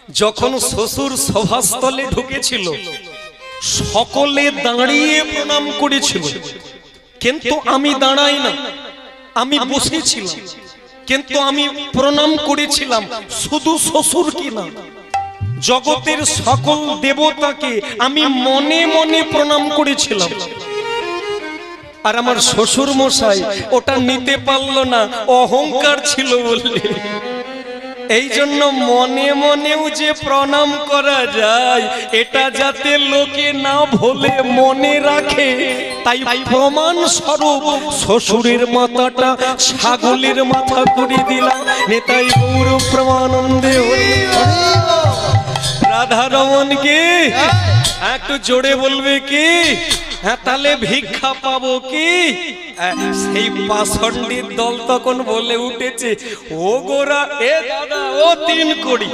যখন শ্বশুর সভাস্থলে ঢুকেছিল সকলে দাঁড়িয়ে প্রণাম করেছিল, কিন্তু আমি দাঁড়াই না, আমি বসেছিলাম, কিন্তু আমি প্রণাম করেছিলাম শুধু শ্বশুর কি না, জগতের সকল দেবতাকে আমি মনে মনে প্রণাম করেছিলাম। আর আমার শ্বশুর মশাই ওটা নিতে পারলো না, অহংকার ছিল বলে। এই জন্য মনে মনেও যে প্রণাম করা যায়, এটা যাতে লোকে না ভুলে মনে রাখে, তাই প্রমাণ স্বরূপ শ্বশুরের মাথাটা ছাগলের মাথা করে দিলাম। নেতাই গৌর প্রমানন্দে হরি রাধা রমন কি একটু জোরে বলবে কি? হ্যাঁ, তাহলে ভিক্ষা পাবো কি? সেই পাষণ্ডের দল তখন বলে উঠেছে, ও গোরা, এ দাদা, ও 3 কোটি।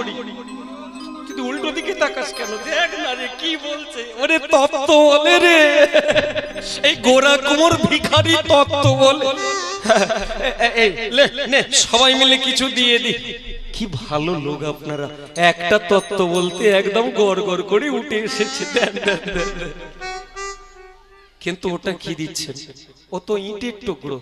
কিন্তু উল্টো দিকে তাকাস কেন? দেখ না রে কি বলছে। ওরে তত্ত্ব বলে রে, এই গোরা কুমোর ভিখারি তত্ত্ব বলে। এই নে সবাই মিলে কিছু দিয়ে দি। কি ভালো লোক আপনারা, একটা তত্ত্ব বলতে একদম গড় গড় করে উঠে এসেছে। কিন্তু ওটা কি দিচ্ছেন? ও তো ইটের টুকরো।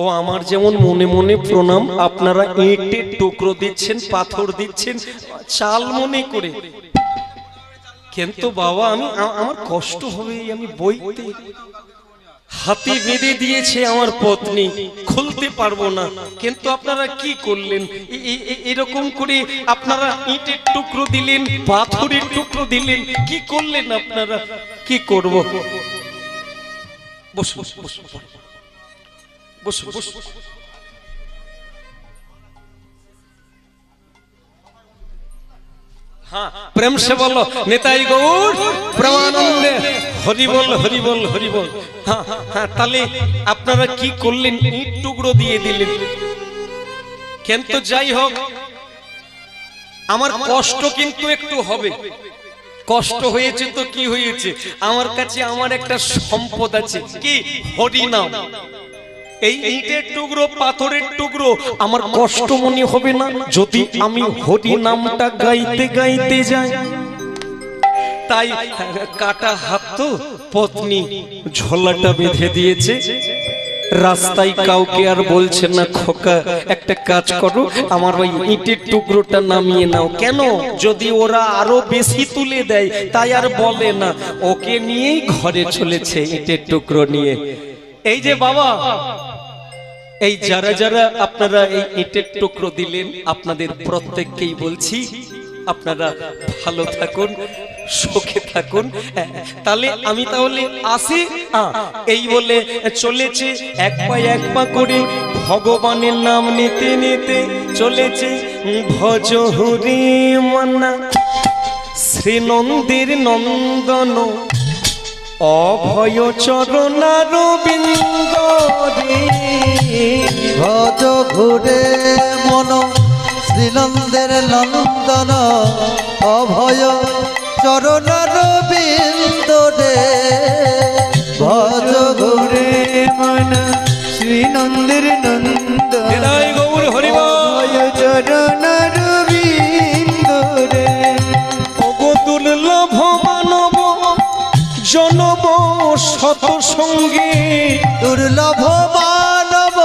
ও আমার যেমন মনে মনে প্রণাম, আপনারা ইটের টুকরো দিচ্ছেন, পাথর দিচ্ছেন চাল মনে করে। কিন্তু বাবা, আমার কষ্ট হবে, আমি বইতে হাতে বেঁধে দিয়েছে আমার পত্নী, খুলতে পারবো না। কিন্তু আপনারা কি করলেন? এরকম করে আপনারা ইটের টুকরো দিলেন, পাথরের টুকরো দিলেন, কি করলেন আপনারা? কি করব? বসো বসো বসো বসো বসো। हाँ, प्रेम से बोलो नेताई गौर प्रमानंदे हरि बोल हरि बोल हरि बोल। हाँ हाँ, ताले আপনারা কি করলেন? ইট টুকরো দিয়ে দিলেন। কিন্তু যাই হোক, আমার কষ্ট কিন্তু একটু হবে। কষ্ট হয়েছে তো কি হয়েছে, আমার কাছে আমার একটা সম্পদ আছে। কি? হরি নাম। এই ইটের টুকরো, পাথরের টুকরো আমার কষ্ট মনে হবে না যদি আমি হরি নামটা গাইতে গাইতে যাই? তাই কাটা হাত তো পত্নী ঝোলাটা বেঁধে দিয়েছে। রাস্তায় কাউকে আর বলছে না, খোকা একটা কাজ করো, আমার ওই ইটের টুকরোটা নামিয়ে নাও। কেন? যদি ওরা আরো বেশি তুলে দেয় তাই আর বলে না। ওকে নিয়েই ঘরে চলেছে ইটের টুকরো নিয়ে। এই যে বাবা, এই যারা যারা আপনারা এই ইটের টুকরো দিলেন, আপনাদের প্রত্যেককেই বলছি, আপনারা ভালো থাকুন, সুখে থাকুন। তাহলে আমি তাহলে আসি। এই বলে চলেছে এক পা করে ভগবানের নাম নিতে নিতে চলেছে। ভজ হরি মনা শ্রীনন্দের নন্দন অভয় চরণার বিন্দ রে। ভজ ঘুরে মন শ্রীনন্দের নন্দন অভয় চরণার বিন্দ রে। ভজ ঘুরে মন শ্রীনন্দের নন্দন গৌর হরি অভয় চরণার বিন্দ রে। দুর্লভ মানব জনব শত সঙ্গে, দুর্লভ মানব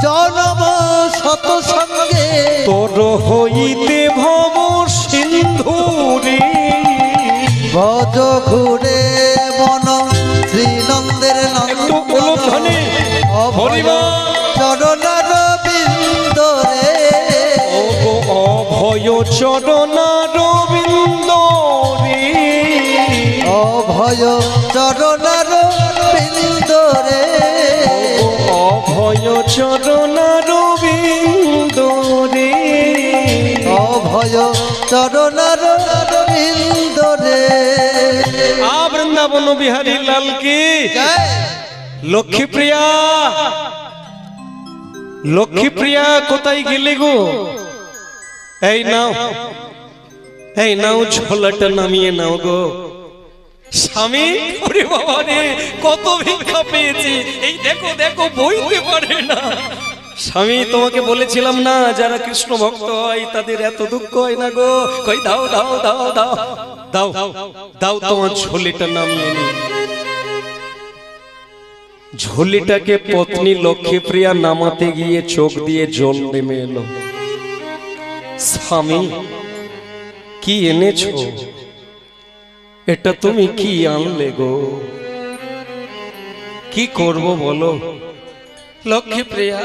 জনম শত সঙ্গে তোর হইতে ভব সিন্ধু রে। ভজ ঘুরে মন শ্রীনন্দের নন্দন অভয় চরণার বিন্দ রে। অভয় চরণার বিন্দ রে। অভয় চরণার বিন্দ রে। অভয় চরণার বিন্দ রে। অভয় চরণার বিন্দ রে। বৃন্দাবন বিহারী লাল কি লক্ষ্মী প্রিয়া। লক্ষ্মী প্রিয়া কোথায় গেলে গো? এই নাও, এই নাও, ঝোলাটা নামিয়ে নাও গো। স্বামী, ওরে বাবা রে, কত ভিক্ষা পেয়েছি। এই দেখো দেখো, বইতে পারে না। স্বামী তোমাকে বলেছিলাম না যারা কৃষ্ণ ভক্ত হয় তাদের এত দুঃখ হয় না গো। কই দাও দাও দাও দাও দাও দাও তোমার ঝোলিটা নামিয়ে নি। ঝোলিটাকে পত্নী লক্ষ্মীপ্রিয়া নামাতে গিয়ে চোখ দিয়ে জল নেমে এলো। স্বামী কি এনেছো? এটা তুমি কি আনলে গো? কি করব বলো? লক্ষ্মীপ্রিয়া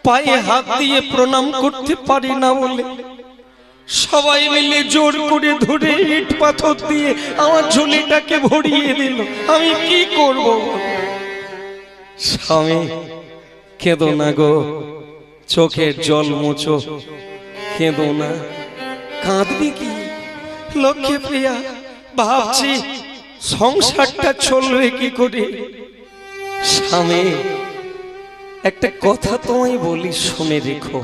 পায়ে হাত দিয়ে প্রণাম করতে পারি না বলে সবাই মিলে জোর করে ধরে ইট পাথর দিয়ে আমার ঝুলিটাকে ভরিয়ে দিল। আমি কি করব? স্বামী কেঁদো না গো, চোখের জল মুছো, কেঁদো না। কাঁদবি কি লক্ষ্মীপ্রিয়া? ভাবছি সংসারটা চলবে কি করে। স্বামী একটা কথা তোমায় বলি, শুনে রেখো।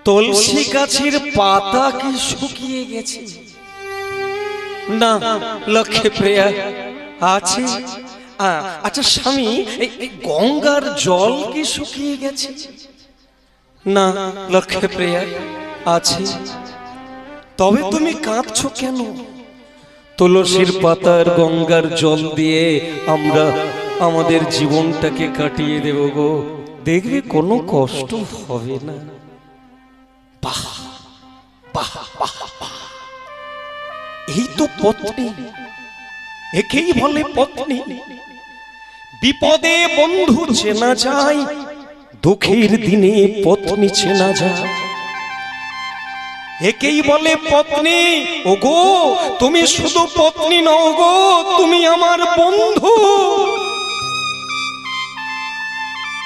তুলসী গাছের পাতা কি শুকিয়ে গেছে? না লক্ষ্মীপ্রিয়া, আছে। আচ্ছা স্বামী, এই গঙ্গার জল কি শুকিয়ে গেছে? না লক্ষ্মীপ্রিয়া, আছে। তবে তুমি কাঁদছো কেন? তুলসীর পাতার গঙ্গার জল দিয়ে আমরা আমাদের জীবনটাকে কাটিয়ে দেব গো, দেখবে কোনো কষ্ট হবে না। বাহ বাহ বাহ বাহ, এই তো পত্নী, একেই বলে পত্নী। বিপদে বন্ধু চেনা যায়, দুঃখের দিনে পত্নী চেনা যায়। একেই বলে পত্নী। ওগো তুমি শুধু পত্নী নও গো, তুমি আমার বন্ধু।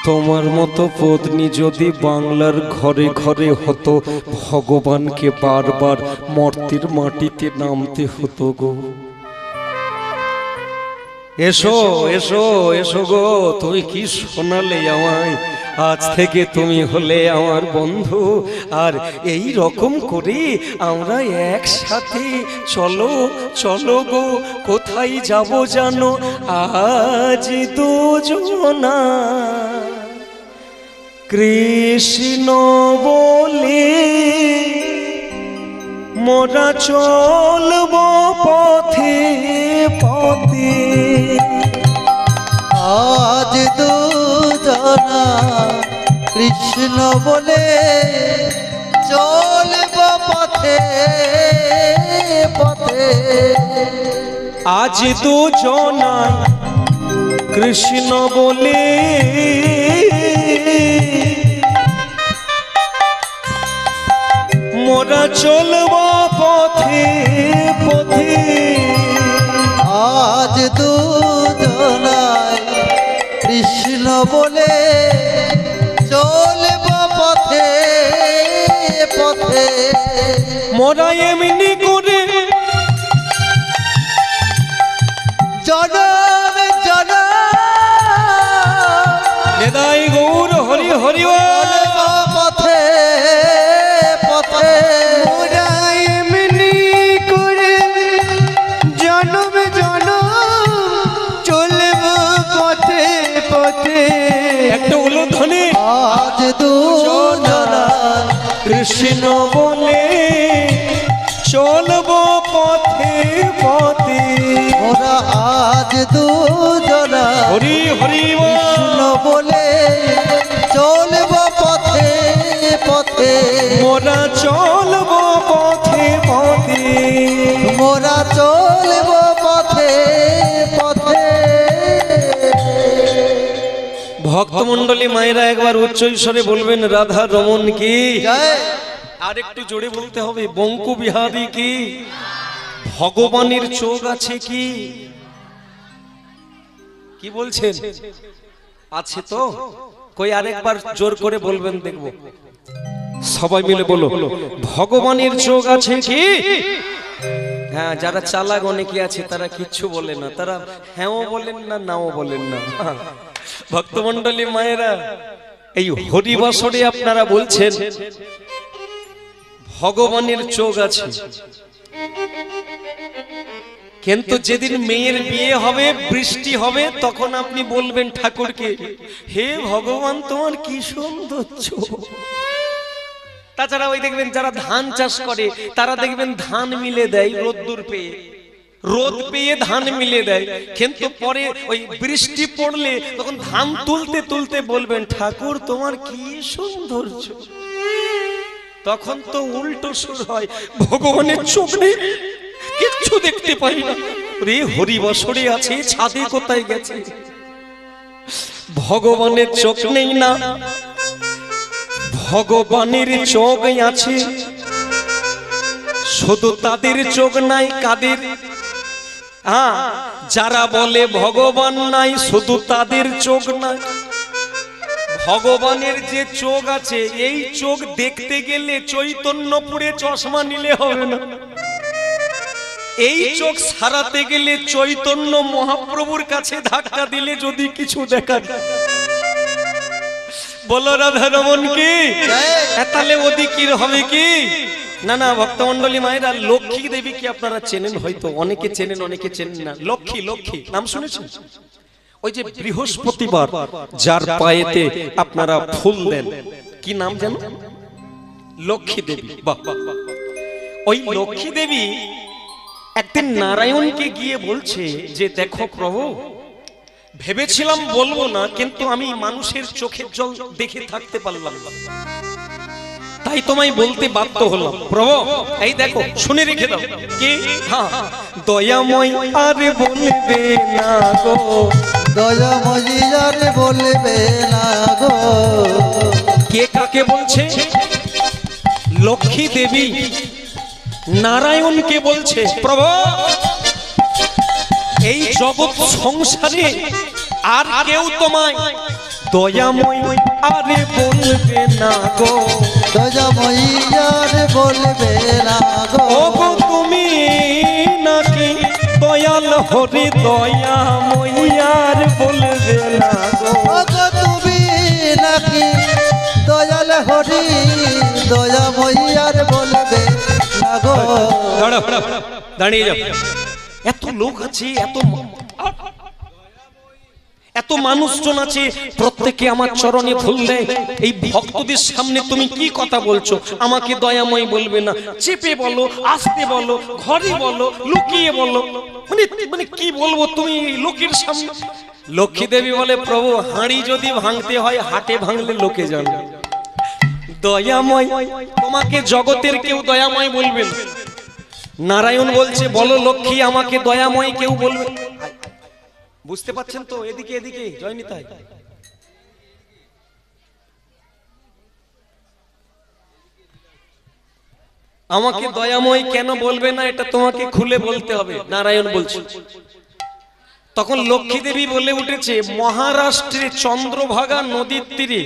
তোমার মতো পত্নী যদি বাংলার ঘরে ঘরে হতো, ভগবানকে বারবার মর্তের মাটিতে নামতে হতো গো। এসো এসো এসো গো, তুমি কি শোনালে আমায়। আজ থেকে তুমি হলে আমার বন্ধু, আর এই রকম করে আমরা একসাথে চলো চলো গো। কোথায় যাব জানো? আজ দুজনা কৃষ্ণ বলে মোরা চলব পথে পথে। আজ দুজনা কৃষ্ণ বলে চলব পথে পথে। আজ দুজনা কৃষ্ণ বলে মোরা চলব পথে পথে। আজ দুজনায় কৃষ্ণ বলে চলব পথে পথে। মোরা এমনি করে জনম জনম নিতাই গৌর হরি হরি চলব পথে পথে। মোরা এমনি করে জনম জনম চলব পথে পথে। একটা উলুধ্বনি। আজ দুজনা কৃষ্ণ বলে চলব পথে পথে। ওরা আজ দুজনা হরি হরি কৃষ্ণ বলে চলব পথে পথে। মোরা চলব পথে পথে। মোরা চলব পথে পথে। ভক্তমণ্ডলী মায়েরা একবার উচ্চ ঈশ্বরে বলবেন রাধা রমন কি। জয়। আর একটু জোরে বলতে হবে বঙ্কু বিহারী কি। ভগবানের চোখ আছে কি। কি বলছেন? আছে তো? কই আরেকবার জোর করে বলবেন দেখবো। সবাই মিলে বলো ভগবানের চোখ আছে কি। হ্যাঁ, যারা চালাক অনেকে আছে তারা কিচ্ছু বলে না, তারা হ্যাঁও বলেন না নাও বলেন না। ভক্তমণ্ডলী মায়েরা, এই হরিবাসরে আপনারা বলছেন ভগবানের চোখ আছে, কিন্তু যেদিন মেয়ের বিয়ে হবে, বৃষ্টি হবে, তখন আপনি বলবেন ঠাকুরকে, হে ভগবান তোমার কি সৌন্দর্য। তাছাড়া ওই দেখবেন যারা ধান চাষ করে, তারা দেখবেন ধান মিলে দেয় রোদ্দুর পেয়ে, রোদ পেয়ে ধান মিলে দেয়, কিন্তু পরে ওই বৃষ্টি পড়লে তখন ধান তুলতে তুলতে বলবেন ঠাকুর তোমার কি সৌন্দর্য। তখন তো উল্টো সুর হয়, ভগবানের চোখ নেই, কিচ্ছু দেখতে পাই না, রে হরি বসরে আছে, ছাদে কোথায় গেছে। ভগবানের চোখ নেই না, ভগবানের চোখ আছে, শুধু তাদের চোখ নাই কাদের, যারা বলে ভগবান নাই শুধু তাদের চোখ নাই। ভগবানের যে চোখ আছে, এই চোখ দেখতে গেলে চৈতন্যপুরে চশমা নিলে হবে না, এই চোখ সারাতে গেলে চৈতন্য মহাপ্রভুর কাছে ধাক্কা দিলে যদি কিছু দেখা যায়। বলো রাধা রমন কি, তাহলে ওদিকের হবে কি না। না ভক্তমন্ডলী মায়েরা, লক্ষ্মী দেবী কি আপনারা চেনেন? হয়তো অনেকে চেনেন, অনেকে চেনেন না। লক্ষ্মী, লক্ষ্মী নাম শুনেছেন? ওই যে বৃহস্পতিবার যার পায়েতে আপনারা ফুল দেন, কি নাম জানো? লক্ষ্মী দেবী। বাহ, ওই লক্ষ্মী দেবী একদিন নারায়ণকে গিয়ে বলছে যে দেখো প্রভু, ভেবেছিলাম বলবো না, কিন্তু আমি মানুষের চোখের জল দেখে থাকতে পারলাম না, তাই তোমায় বলতে বাধ্য হলাম। প্রভু এই দেখো, শুনে রেখে দাও। কি? হ্যাঁ, দয়াময় আর বলবে না গো, দয়াময়ী আর বলবে না গো। কে কাকে বলছে? লক্ষ্মী দেবী নারায়ণকে বলছে, প্রভু এই জগৎ সংসারে আর কেউ তোমায় দয়াময় আরে বলবে না গো, দয়াময়ী আর বলবে না গো। ও গো তুমি নাকি দয়াল হরি, দয়াময়ী আর বলবে না গো। ও গো তুমি নাকি দয়াল হরি, দয়াময়ী আর বলবে না গো। দাঁড়িয়ে যাও। এত লোক আছে, এত মানুষজন আছে, প্রত্যেকে আমার চরণে ফুল দেয়। এই ভক্তদের সামনে তুমি কি কথা বলছো? আমাকে দয়াময় বলবে না, চেপে বলো, আসতে বলো, ঘরে বলো, লুকিয়ে বলো, মানে কি বলবো তুমি লোকের সামনে? লক্ষ্মী দেবী বলে, প্রভু হাঁড়ি যদি ভাঙতে হয় হাটে ভাঙলে লোকে জানে। দয়াময় তোমাকে জগতের কেউ দয়াময় বলবে না। নারায়ণ বলছে, বলো লক্ষ্মী আমাকে দয়াময় কেউ বলবে। বুঝতে পাচ্ছেন তো? এদিকে এদিকে জয়নিতাই, আমাকে দয়াময় কেন বলবে না, এটা তোমাকে খুলে বলতে হবে। নারায়ণ বলছে। তখন লক্ষ্মী দেবী বলে উঠেছে, মহারাষ্ট্রে চন্দ্রভাগা নদীর তীরে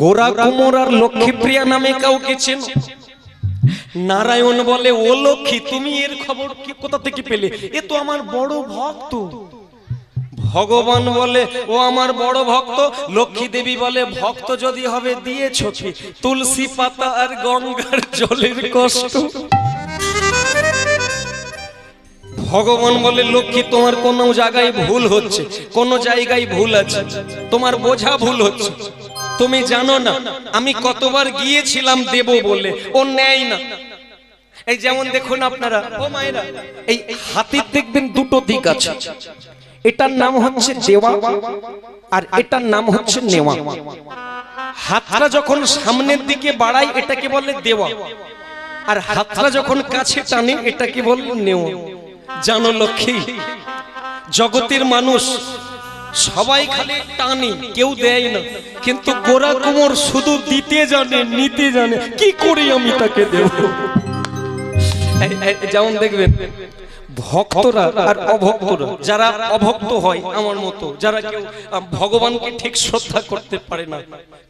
গোরা কুমোর আর লক্ষ্মীপ্রিয়া নামে কাউকে চেনো? নারায়ণ বলে, ও লক্ষ্মী তুমি এর খবর কি কোথা থেকে পেলে? এ তো আমার বড় ভক্ত। ভগবান বলে, ও আমার বড় ভক্ত। লক্ষ্মী দেবী বলে, ভক্ত যদি হবে দিয়েছ কি? তুলসী পাতা আর গঙ্গার জলের কষ্ট। ভগবান বলে, লক্ষ্মী তোমার কোন জায়গায় ভুল হচ্ছে, কোন জায়গায় ভুল আছে, তোমার বোঝা ভুল হচ্ছে। তুমি জানো না আমি কতবার গিয়েছিলাম দেব বলে, ও নেয় না। এই যেমন দেখুন আপনারা, ও মায়েরা, এই হাতির দেখবেন দুটো দিক আছে, এটার নাম হচ্ছে দেওয়া আর এটার নাম হচ্ছে নেওয়া। হাতটা যখন সামনের দিকে বাড়ায় এটাকে বলে দেওয়া, আর হাতটা যখন কাছে টানে এটাকে বলে নেওয়া। জানো লক্ষ্মী, জগতের মানুষ সবাই খালি টানে, কেউ দেয় না, কিন্তু গোরা কুমোর শুধু দিতে জানে, নিতে জানে। কি করে আমি তাকে দেব? যেমন দেখবেন ভক্তরা আর অভক্তরা, যারা অভক্ত হয় আমার মতো, যারা কেউ ভগবানকে ঠিক শ্রদ্ধা করতে পারে না,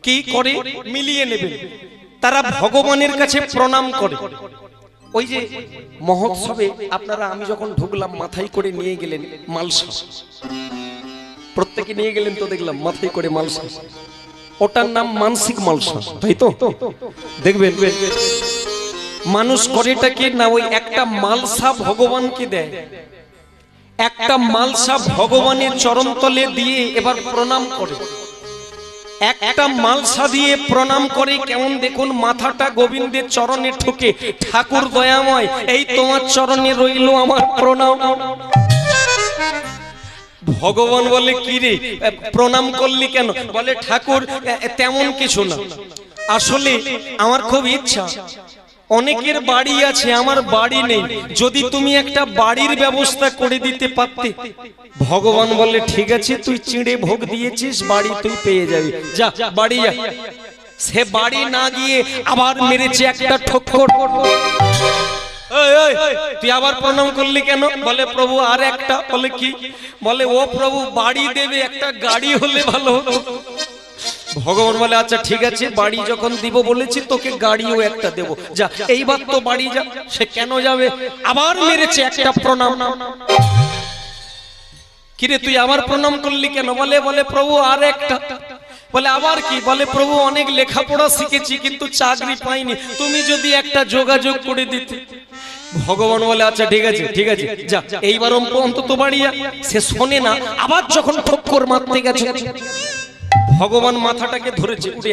কি করে মিলিয়ে নেবেন, তারা ভগবানের কাছে প্রণাম করে। ওই যে মহোৎসবে আপনারা, আমি যখন ঢুকলাম মাথায় করে নিয়ে গেলেন মালসা, প্রত্যেকে নিয়ে গেলেন তো দেখলাম মাথায় করে মালসা, ওটার নাম মানসিক মালসা, তাই তো? দেখবেন মানুষ করেটাকে না ওই একটা মালসা ভগবানকে দেয়, একটা মালসা ভগবানের চরণতলে দিয়ে এবার প্রণাম করে, একটা মালসা দিয়ে প্রণাম করে কেমন দেখুন মাথাটা গোবিন্দের চরণে ঠুকে, ঠাকুর দয়াময় এই তোমার চরণে রইল আমার প্রণাম। ভগবান বলে কি রে প্রণাম করলি কেন? বলে ঠাকুর তেমন কিছু না, আসলে আমার খুব ইচ্ছা, অনেকের বাড়ি আছে আমার বাড়ি নেই, যদি তুমি একটা বাড়ির ব্যবস্থা করে দিতে পারতে। ভগবান বলে ঠিক আছে, তুই চিঁড়ে ভোগ দিয়েছিস, বাড়ি তুই পেয়ে যাবি, যা বাড়ি যা। সে বাড়ি না গিয়ে আবার মেরেছে একটা ঠোক্কর। তুই আবার প্রণাম করলি কেন? বলে প্রভু আর একটা। বলে কি? বলে ও প্রভু বাড়ি দেবে, একটা গাড়ি হলে ভালো হতো। ভগবান বলে আচ্ছা ঠিক আছে, বাড়ি যখন দিব বলেছি তোকে গাড়িও একটা দেব, যা এইবার তো বাড়ি যা। সে কেন যাবে? আবার মেরেছে একটা প্রণাম। কিরে তুই আবার প্রণাম করলি কেন? বলে বলে প্রভু আর একটা। বলে আবার কি? বলে প্রভু অনেক লেখাপড়া শিখেছি কিন্তু চাকরি পাইনি, তুমি যদি একটা যোগাযোগ করে দিতে। ভগবান বলে আচ্ছা ঠিক আছে ঠিক আছে, যা এইবার অন্তত বাড়ি যা। সে শোনে না, আবার যখন ঠক্কর মারতে গেছে ভগবান মাথাটাকে ধরেছে, উঠে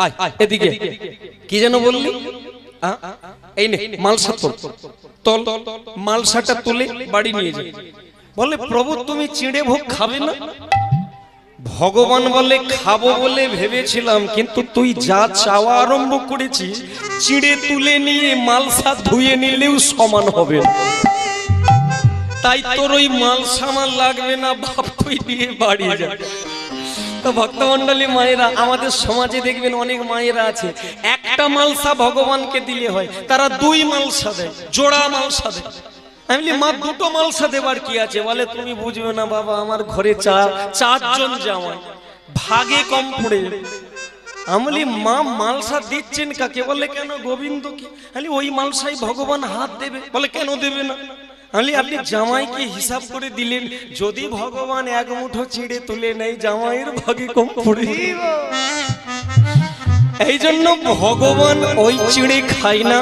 আয় আয় এদিকে। কি যেন বললি? এই নে মালসা তোল, তল মালসাটা তুলে বাড়ি নিয়ে যা। বলে প্রভু তুমি চিঁড়ে ভোগ খাবে না? ভগবান বলে খাবো বলে ভেবেছিলাম, কিন্তু তুই যা চাওয়া আরম্ভ করেছিস চিঁড়ে তুলে নিয়ে মালসা ধুয়ে নিলেও সমান হবে না, তাই তোর ওই মালসা আমার লাগবে না, বাপ তুই নিয়ে বাড়ি যা। তো ভক্তমন্ডলী মায়েরা, আমাদের সমাজে দেখবেন অনেক মায়েরা আছে, একটা মালসা ভগবানকে দিলে হয়, তারা দুই মালসা দেয়, জোড়া মালসা দেয়। আমি বলি মা দুটো মালসা দেবার কি আছে? বলে তুমি বুঝবে না বাবা, আমার ঘরে চারজন জামাই, ভাগে কম পড়ে যাবে। আমি বলি মা মালসা দিচ্ছেন কাকে? বলে কেন গোবিন্দকে। আমি ওই মালসাই ভগবান হাত দেবে। বলে কেন দেবে না? আমি আপনি জামাইকে হিসাব করে দিলেন, যদি ভগবান এক মুঠো চিড়ে তুলে নেই জামাইয়ের ভাগে কম পড়ে। এই জন্য ভগবান ওই চিড়ে খায় না,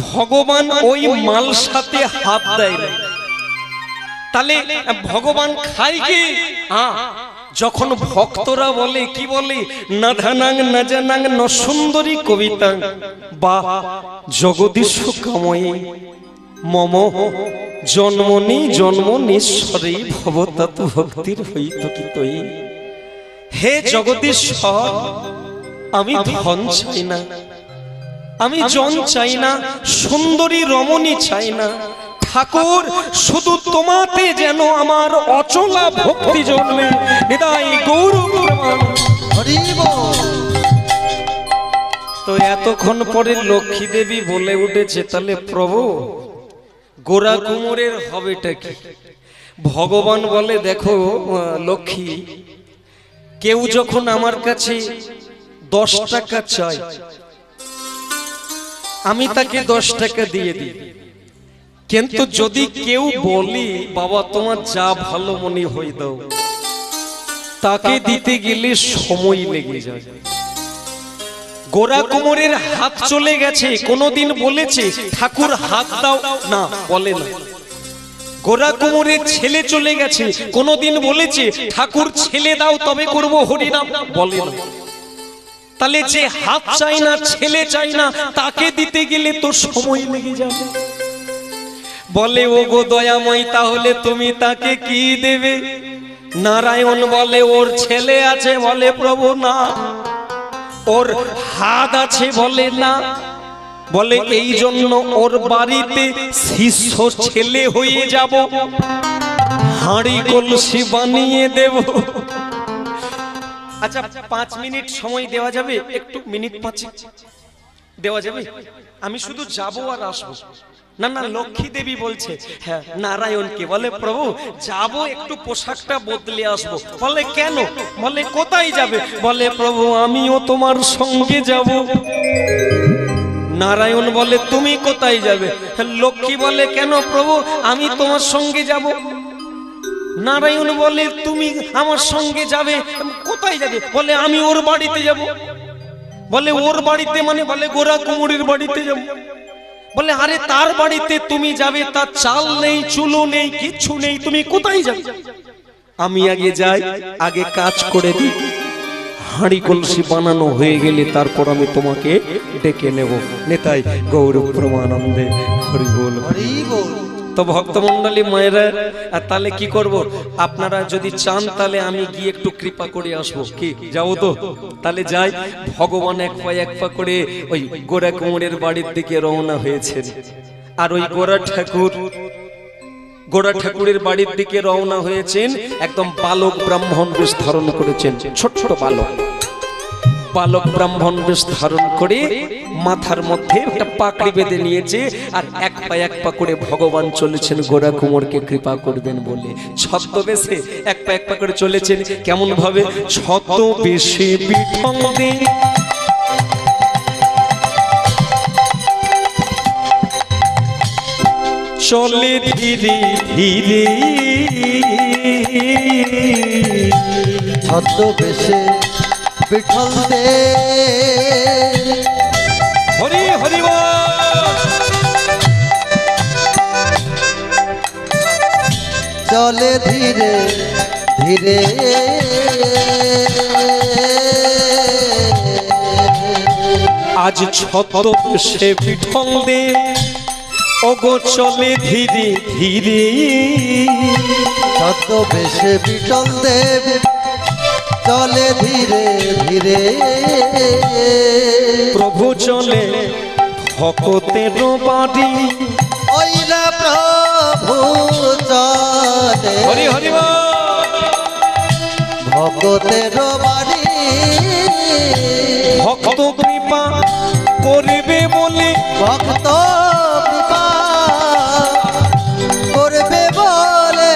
ভগবান ওই মালসাতে হাত দেয় না। তাহলে ভগবান খায় কি? যখন ভক্তরা বলে, কি বলে, না ধানাং না জানাং ন সুন্দরী কবিতা বা জগদীশ কাময়ী মম জন্মনি জন্মনীশ্বরী ভবতাত ভক্তির হইত কি তৈ। হে জগদীশ্বর, আমি ধন চাই না, আমি জন চাই না, সুন্দরী রমণী চাই না, ঠাকুর শুধু তোমাতে যেন আমার অচলা ভক্তি জন্মে। নিতাই গৌর প্রমাণ। হরি বল। তো এতক্ষণ পরে লক্ষ্মী দেবী বলে উঠেছে, তাহলে প্রভু গোরা কুমোরের হবেটা কি? ভগবান বলে দেখো লক্ষ্মী, কেউ যখন আমার কাছে 10 টাকা চায় আমি তাকে 10 টাকা দিয়ে দিই, কিন্তু যদি কেউ বলি বাবা তোমার যা ভালো মনে হয় দাও, তাকে দিতে গেলে সময় লেগে যায়। গোরা কুমোরের হাত চলে গেছে, কোনদিন বলেছে ঠাকুর হাত দাও? না, বলে না। গোরা কুমোরের ছেলে চলে গেছে, কোনদিন বলেছে ঠাকুর ছেলে দাও তবে করব হরিনাম? বলে না। তাহলে যে হাত চাই না, ছেলে চাই না, তাকে দিতে গেলে তো সময় লেগে যাবে। বলে ও গো দয়াময়, তাহলে তুমি তাকে কি দেবে? নারায়ণ বলে ওর ছেলে আছে। বলে প্রভু না। ওর হাত আছে? বলে না। বলে এই জন্য ওর বাড়িতে শিষ্য ছেলে হয়ে যাব, হাঁড়ি কলসি বানিয়ে দেব। আচ্ছা 5 মিনিট সময় দেওয়া যাবে? একটু মিনিট 5 দেওয়া যাবে? আমি শুধু যাব আর আসবো। না না, লক্ষ্মী দেবী বলছে, হ্যাঁ নারায়ণকে। বলে প্রভু যাব, একটু পোশাকটা বদলে আসবো। বলে কেন? বলে কোথায় যাবে? বলে প্রভু আমিও তোমার সঙ্গে যাব। নারায়ণ বলে তুমি কোথায় যাবে? লক্ষ্মী বলে কেন প্রভু আমি তোমার সঙ্গে যাব। নারায়ণ বলে তুমি আমার সঙ্গে যাবে, কোথায় যাবে? বলে আমি ওর বাড়িতে যাব। বলে ওর বাড়িতে মানে বলে গোরা কুমুরের বাড়িতে যাব। বলে আরে তার বাড়িতে তুমি যাবে, তার চাল নেই, চুলো নেই, কিচ্ছু নেই, তুমি কোথায় যাবে? আমি আগে যাই, আগে কাজ করে দিই, হাঁড়ি কলসি বানানো হয়ে গেলে তারপর আমি তোমাকে ডেকে নেব। নেতাই গৌর প্রমানন্দে হরি বল। হরি বল। তো ভক্তমন্ডলী মায়েরা, আর তাহলে কি করব, আপনারা যদি চান তাহলে আমি গিয়ে একটু কৃপা করে আসবো, কি যাবো তো? তাহলে যাই। ভগবান এক পা করে ওই গোরা কুমোরের বাড়ির দিকে রওনা হয়েছেন। আর ওই গোরা ঠাকুরের বাড়ির দিকে রওনা হয়েছেন, একদম বালক ব্রাহ্মণ বেশ ধারণ করেছেন, ছোট ছোট বালক ব্রাহ্মণ বেশ ধারণ করে মাথার মধ্যে একটা পাকড়ি বেঁধে নিয়েছে, আর এক পা করে ভগবান চলেছেন গোরা কুমোরকে কৃপা করবেন বলে। ছদ্মবেশে এক পা করে চলেছেন। কেমন ভাবে? ছদ্মবেশে বিঠঙ্গে চলে ধীরে ধীরে, ছদ্মবেশে বিঠল দে, হরি হরি বল। চলে ধীরে ধীরে, আজ ছদ্মবেশে বিঠল দে, ওগো চলে ধীরে ধীরে। ছদ্মবেশে বিঠল দেব চলে ধীরে ধীরে, প্রভু চলে ভক্তের বাড়ি, ওইলা প্রভু চলে হরি হরি বল। ভগতের বাড়ি, ভক্ত কৃপা করবে বলে, ভক্ত কৃপা করবে বলে,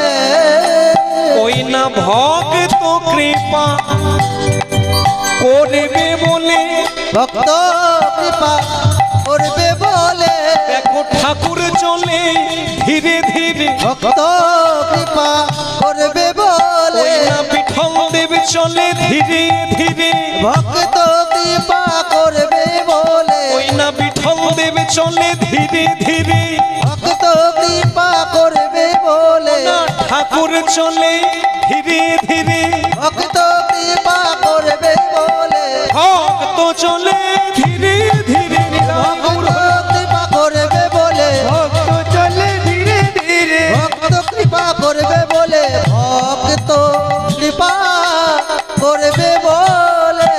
ওই না ভক্ত কৃপা করবে বলে, ভক্ত কৃপা করবে বলে, দেখো ঠাকুর চলে ধীরে ধীরে, ভক্ত কৃপা করবে বলে, ওই না বিঠল দেব চলে ধীরে ধীরে, ভক্ত কৃপা করবে বলে, ওই না বিঠল দেব চলে ধীরে ধীরে, ভক্ত কৃপা করবে বলে, না ঠাকুর চলে ধীরে ধীরে, ভক্ত কৃপা করবে বলে, ভক্ত চলে ধীরে ধীরে, ভক্ত কৃপা করবে বলে, ভক্ত চলে ধীরে ধীরে, ভক্ত কৃপা করবে বলে, ভক্ত কৃপা করবে বলে।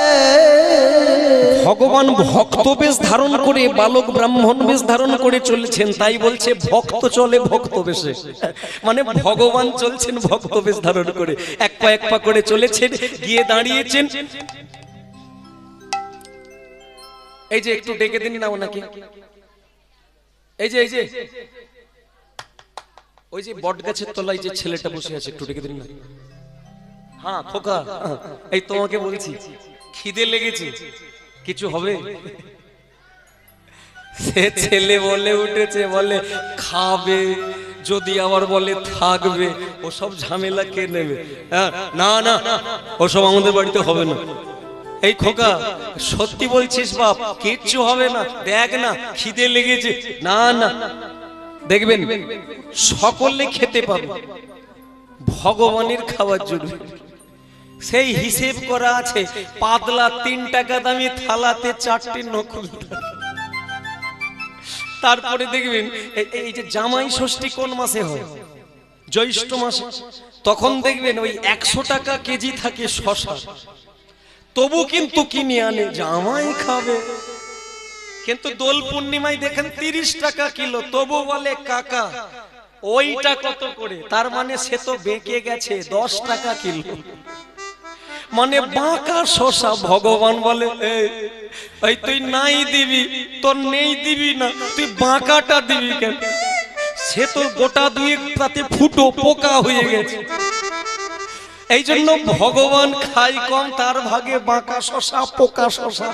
ভগবান ভক্ত বেশ ধারণ করে, বালক ব্রাহ্মণ বেশ ধারণ করে চলেছেন, তাই বলছে ভক্ত চলে ভক্ত বেশে, মানে ভগবান চলছেন ভক্ত বেশ ধারণ করে, এক পা করে চলেছেন, গিয়ে দাঁড়িয়েছেন। এই যে একটু ডেকে দিন না ওনাকে, এই যে ওই যে বট গাছের তলায় যে ছেলেটা বসে আছে, একটু ডেকে দিন না। হ্যাঁ খোকা, এই তোমাকে বলছি, খিদে লেগেছে, কিছু হবে? সে ছেলে বলে উঠেছে, বলে খাবে, যদি আবার বলে থাকবে, ওসব ঝামেলা কে নেবে? না না, ওসব আমাদের বাড়িতে হবে না। এই খোকা, সত্যি বলছিস বাপ? কিচ্ছু হবে না, দেখ না খিদে লেগেছে। না না, দেখবেন সকলে খেতে পাবে, ভগবানের খাওয়ার জন্য সেই হিসেব করা আছে। পাতলা 3 টাকা দামি থালাতে 4টি নকুল, তারপরে দেখবেন এই যে জামাই ষষ্ঠী কোন মাসে হয়? জ্যৈষ্ঠ মাসে। তখন দেখবেন ওই 100 টাকা কেজি থাকে শশা, তবু কিন্তু কিনে আনে, জামাই খাবে। কিন্তু দোল পূর্ণিমায় দেখেন 30 টাকা কিলো, তবু বলে কাকা ওইটা কত করে? তার মানে সে তো বেঁকে গেছে, 10 টাকা কিলো, মানে বাঁকা শশা। ভগবান বলে এই তুই নাই দিবি, তোর নেই দিবি না, তুই বাঁকাটা দিবি কেন? সে তো গোটা 2 তাতে ফুটো পোকা হয়ে গেছে। এই জন্য ভগবান খাই কম, তার ভাগে বাঁকা শশা, পোকা শশা।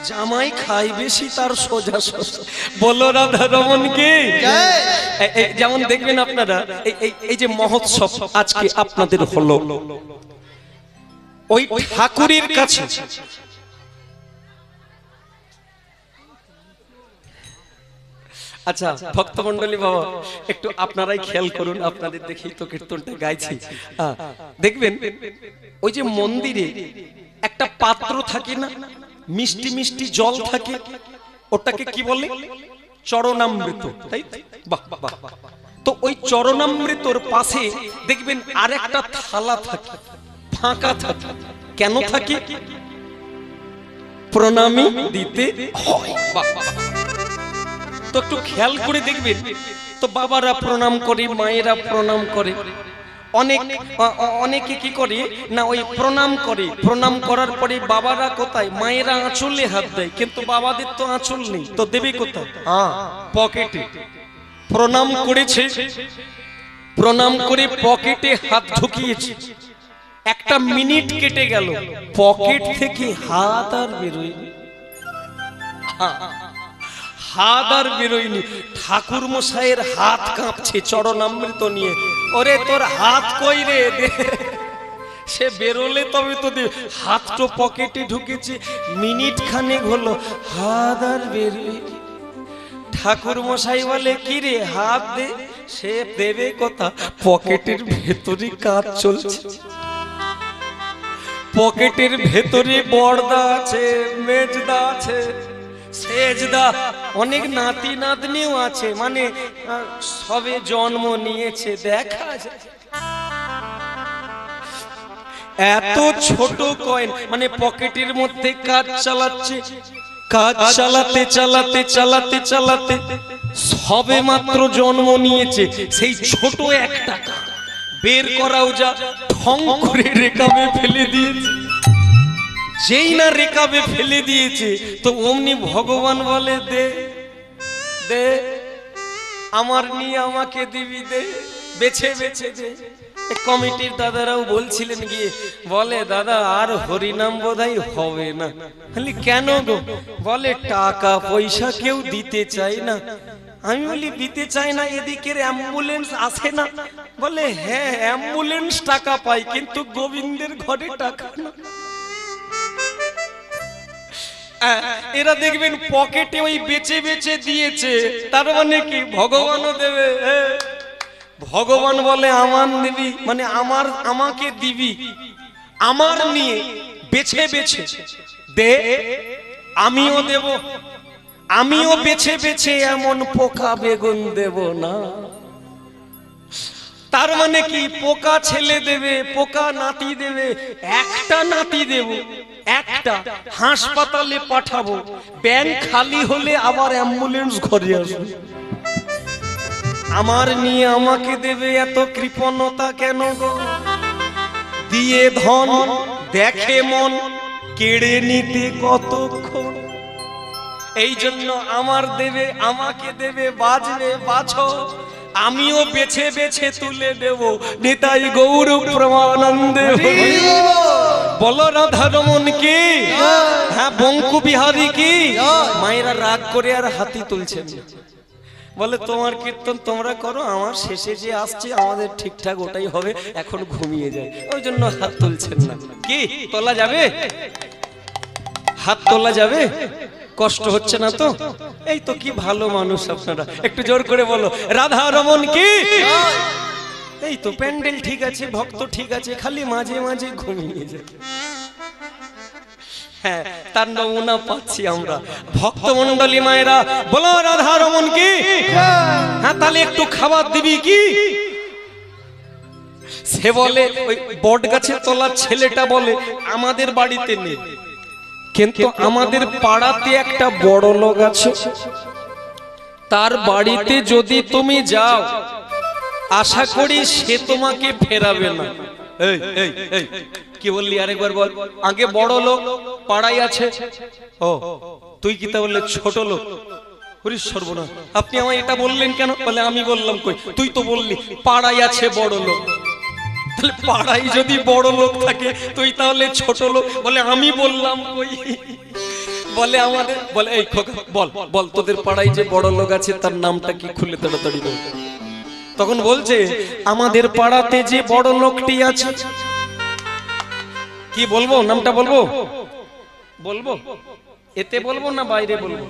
জামাই খাই বেশি, তার সোজা শশা। বলো রাধা রমন কি? যেমন দেখবেন আপনারা এই যে মহোৎসব আজকে আপনাদের হলো, ওই ঠাকুরের কাছে আচ্ছা ভক্তমণ্ডলী বাবা, একটু আপনারাই খেয়াল করুন, আপনাদের দেখেই তো কীর্তনটা গাইছি। দেখবেন ওই যে মন্দিরে একটা পাত্র থাকে না, মিষ্টি মিষ্টি জল থাকে, ওটাকে কি বলে? চরণামৃত, তাই তো? বাহ বাহ বাহ। তো ওই চরণামৃতর পাশে দেখবেন আরেকটা থালা থাকে, ফাঁকা থাকে। কেন থাকে? প্রণামী দিতে হয়। বাহ বাহ। তো একটু খেয়াল করে দেখবেন, তো বাবারা প্রণাম করে, মায়েরা প্রণাম করে, অনেকে কি করে না ওই প্রণাম করে, প্রণাম করার পরে বাবারা কোথায়? মায়েরা আঁচলে হাত দেয়, কিন্তু বাবাদের তো আঁচল নেই, তো দেবে কোথায়? পকেটে। প্রণাম করেছে, প্রণাম করে পকেটে হাত ঢুকিয়েছে, একটা মিনিট কেটে গেল, পকেট থেকে হাত আর বেরোয়নি, হাত আর বেরোয়নি। ঠাকুর মশাইয়ের হাত কাঁপছে চরণামৃত নিয়ে। ওরে তোর হাত কই রে? সে বেরোলে তবে তো দে। হাত তো পকেটে ঢুকেছে, মিনিট খানেক হলো, হাত আর বেরোয়নি। ঠাকুর মশাই বলে কি রে হাত দে, সে দেবে কথা? পকেটের ভেতরে কাজ চলছে, পকেটের ভেতরে বড়দা আছে, মেজদা আছে, সেজদা, অনেক নাতি নাতনিও আছে, মানে সবে জন্ম নিয়েছে, দেখা যায়। এত ছোট কয়েন, মানে পকেটের মধ্যে কাজ চালাচ্ছে, কাজ চালাতে চালাতে চালাতে চালাতে সবে মাত্র জন্ম নিয়েছে, সেই ছোট এক টাকা বের করাও যা, ঠং করে রেকাবে ফেলে দিয়েছে। যেই না রেকাবে ফেলে দিয়েছে, তো অমনি ভগবান বলে দে দে, আমার নিয়ে আমাকে দিবি, দে, বেছে বেছে দে। কমিটির দাদারাও বলছিলেন গিয়ে, বলে দাদা আর হরিনাম বোধহয় হবে না। কেন গো? বলে টাকা পয়সা কেউ দিতে চাই না। আমি বলি দিতে চাই না, এদিকের অ্যাম্বুলেন্স আসে না? বলে হ্যাঁ অ্যাম্বুলেন্স টাকা পাই, কিন্তু গোবিন্দের ঘরে টাকা না। এরা দেখবেন পকেটে ওই বেচে বেচে দিয়েছে, তার মানে কি ভগবানও দেবে। ভগবান বলে আমার নিবি, মানে আমাকে দিবি, আমার নিয়ে বেছে বেছে দে, আমিও দেব, আমিও বেছে বেছে এমন পোকা বেগুন দেব না। তার মানে কি পোকা ছেলে দেবে, পোকা নাতি দেবে, একটা নাতি দেব, একটা হাসপাতালে পাঠাবো, ব্যাংক খালি হলে আবার অ্যাম্বুলেন্স ঘরে আসবে। আমার নিয়ে আমাকে দেবে, এত কৃপণতা কেন গো? দিয়ে ধন দেখে মন, কেড়ে নিতে কতক্ষণ। এই জন্য আমার দেবে, আমাকে দেবে, বাজবে বাছো, আমিও বেছে বেছে তুলে দেব। নিতাই গৌর প্রেমানন্দে বলো রাধা রমন কি, হ্যাঁ বঙ্কু বিহারী কি। মায়েরা রাগ করে আর হাতি তুলছেন, বলে তোমার কীর্তন তোমরা করো, আমার শেষে যে আসছে আমাদের ঠিকঠাক ওটাই হবে, এখন ঘুমিয়ে যায়, ওই জন্য হাত তুলছেন না। কি তোলা যাবে? হাত তোলা যাবে? কষ্ট হচ্ছে না তো? এই তো কি ভালো মানুষ আপনারা, একটু জোর করে বলো রাধা রমন কি। এই তো প্যান্ডেল ঠিক আছে, ভক্ত ঠিক আছে, খালি মাঝে মাঝে ঘুমিয়ে যায়। হ্যাঁ তার নমুনা পাচ্ছি আমরা। ভক্তমণ্ডলী মায়েরা বলো রাধা রমন কি। হ্যাঁ তাহলে একটু খাবার দিবি কি? সে বলে ওই বট গাছের তলার ছেলেটা বলে আমাদের বাড়িতে নেই, কিন্তু আমাদের পাড়াতে একটা বড় লোক আছে, তার বাড়িতে যদি তুমি যাও আশা করি সে তোমাকে ফেরাবে না। এই এই এই কি বললি আরেকবার বল। আগে বড় লোক পাড়ায় আছে, ও তুই কি তা বললে ছোট লোক? হরি সর্বনাশ, আপনি আমায় এটা বললেন কেন? বলে আমি বললাম কই, তুই তো বললি পাড়ায় আছে বড় লোক। তাহলে পাড়ায় যদি বড় লোক থাকে তুই তাহলে ছোট লোক? বলে আমি বললাম কই। বলে আমাদের, বলে এই খোকা বল বল তোদের পাড়ায় যে বড় লোক আছে তার নামটা কি, খুলে তাড়াতাড়ি বল। তখন বলছে আমাদের পাড়াতে যে বড় লোকটি আছে। কি বলবো? নামটা বলবো? বলবো এতে বলবো না বাইরে বলবো?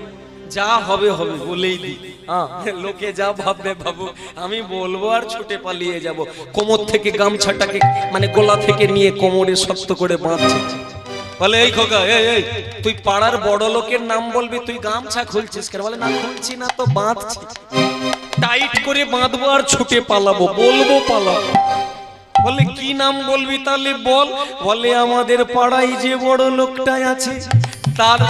যা হবে হবে বলেই দিই। হ্যাঁ, লোকে যা ভাববে বাবু, আমি বলবো আর ছুটে পালিয়ে যাব। কোমর থেকে গামছাটাকে মানে গলা থেকে নিয়ে কোমরে শক্ত করে বাঁধছে। বলে এই খোকা, এই তুই পাড়ার বড় লোকের নাম বলবি, তুই গামছা খুলছিস কেন? বলে না খুলছি না তো, বাঁধছি। টাইট করে বাঁধবো আর ছুটে পালাবো, বলবো পালাবো। বলে কি নাম বলবি তাহলে বল? বলে আমাদের পাড়ায় যে বড় লোকটা আছে তার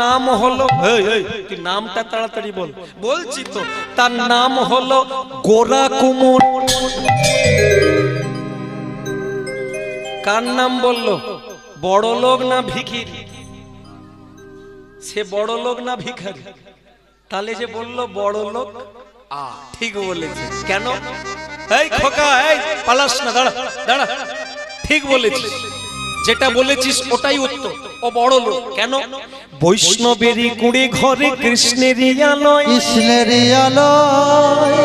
নাম হলো এই তুই নামটা তাড়াতাড়ি বল। বলছি তো, তার নাম হলো গোরা কুমোর। কার নাম বললো? বড় লোক না ভিখিরি? সে বড় লোক না ভিখারি? তাহলে যে বললো বড় লোক, ঠিক বলেছে। কেন? এই খোকা, এই পালাস না, দাঁড়া দাঁড়া, ঠিক বলেছিস, যেটা বলেছিস ওটাই উত্তর। ও বড় লোক কেন? বৈষ্ণবেরই কুড়ে ঘরে কৃষ্ণেরই আলয়, কৃষ্ণেরই আলোয়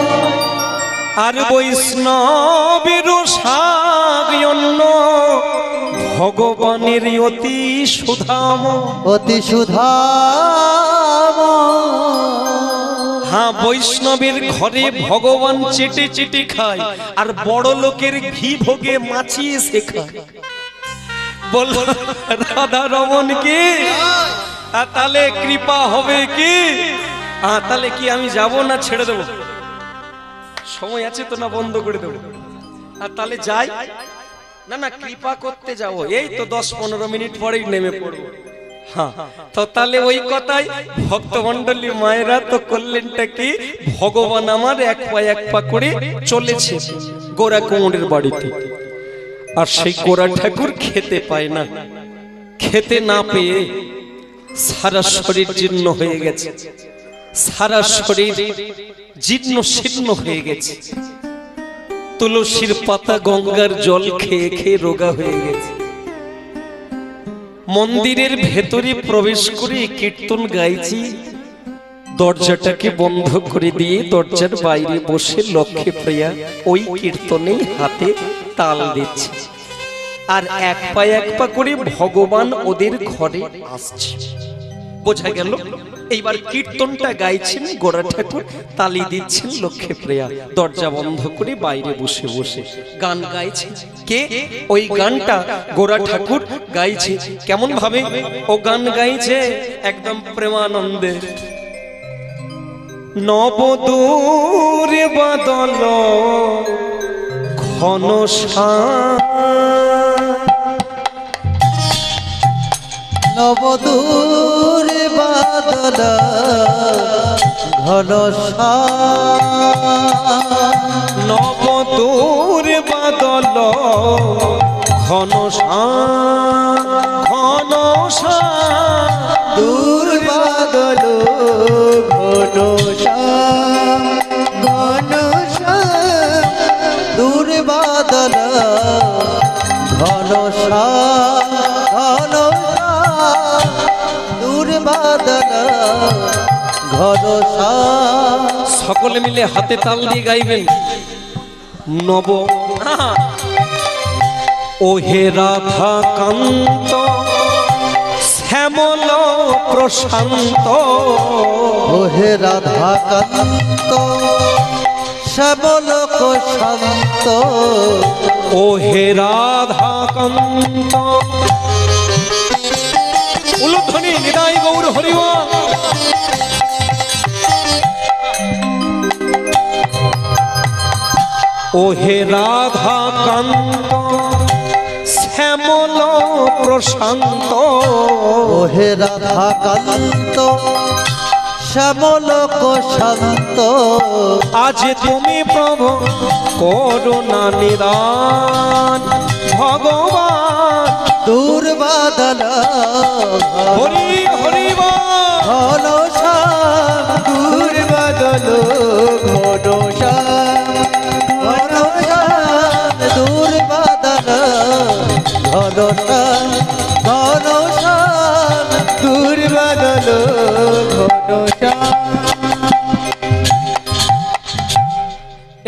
আর বৈষ্ণবের সাগয়ন্য ভগবানের অতি সুধাম। অতি সুধাম। হ্যাঁ, বৈষ্ণবের ঘরে ভগবান চেটে চেটে খায়, আর বড় লোকের ঘি ভোগে মাছিয়ে শেখায়। বল রাধা রমন কি? তাহলে কৃপা হবে কি? তাহলে কি আমি যাব না ছেড়ে দেবো? সময় আছে তো, না বন্ধ করে দেবো? আর তাহলে যাই না, না কৃপা করতে যাবো, এই তো 10-15 মিনিট পরেই নেমে পড়বো। হ্যাঁ, তো তাহলে ওই কথাই ভক্তমণ্ডলী মায়েরা তো করলেনটা কি, ভগবান আমার এক পা করে চলেছে গোরা কুমোরের বাড়িতে। আর সেই গোরা ঠাকুর খেতে পায় না, খেতে না পেয়ে সারা শরীর জীর্ণ হয়ে গেছে, সারা শরীর জীর্ণ শীর্ণ হয়ে গেছে। তুলসীর পাতা গঙ্গার জল খেয়ে খেয়ে রোগা হয়ে গেছে। মন্দিরের ভেতরে প্রবেশ করে কীর্তন গাইছি, দরজাটাকে বন্ধ করে দিয়ে দরজার বাইরে বসে লক্ষ্মী প্রিয়া ওই কীর্তনে হাতে তাল দিচ্ছে, আর এক পা করে ভগবান ওদের ঘরে আসছে। বোঝা গেল এইবার কীর্তনটা গাইছেন গোরা ঠাকুর, তালি দিচ্ছেন লক্ষ্মী প্রিয়া দরজা বন্ধ করে বাইরে বসে বসে গান গাইছে। কে? ওই গানটা গোরা ঠাকুর গাইছে। কেমন ভাবে ও গান গাইছে? একদম প্রেমানন্দে। নবদূর বাদল ঘন নবদূর বাদল ঘন নবদূর বাদল ঘন ঘন দূর বাদল ঘন ঘন দূর বাদল ঘন ঘন দূর বাদল ঘন। সকলে মিলে হাতে তাল দিয়ে গাইবেন। নব ওহে রাধা কান্ত শ্যামল প্রশান্ত, ওহে রাধা কান্ত শ্যামল প্রশান্ত, ওহে রাধা কান্ত। উলুধ্বনি নিতাই গৌর হরিবল। ওহে রাধা কান্ত শ্যামল প্রশান্ত, ওহে রাধা কান্ত শ্যামল প্রশান্ত। আজ তুমি প্রভু করুণা নিদান ভগবান। দূর বাদল হরি হরি ঘন শ্যাম, দূর বাদল ঘন শ্যাম, ঘন শ্যাম দূর বাদল ঘন শ্যাম, ঘন শ্যাম দূর বাদল ঘন শ্যাম।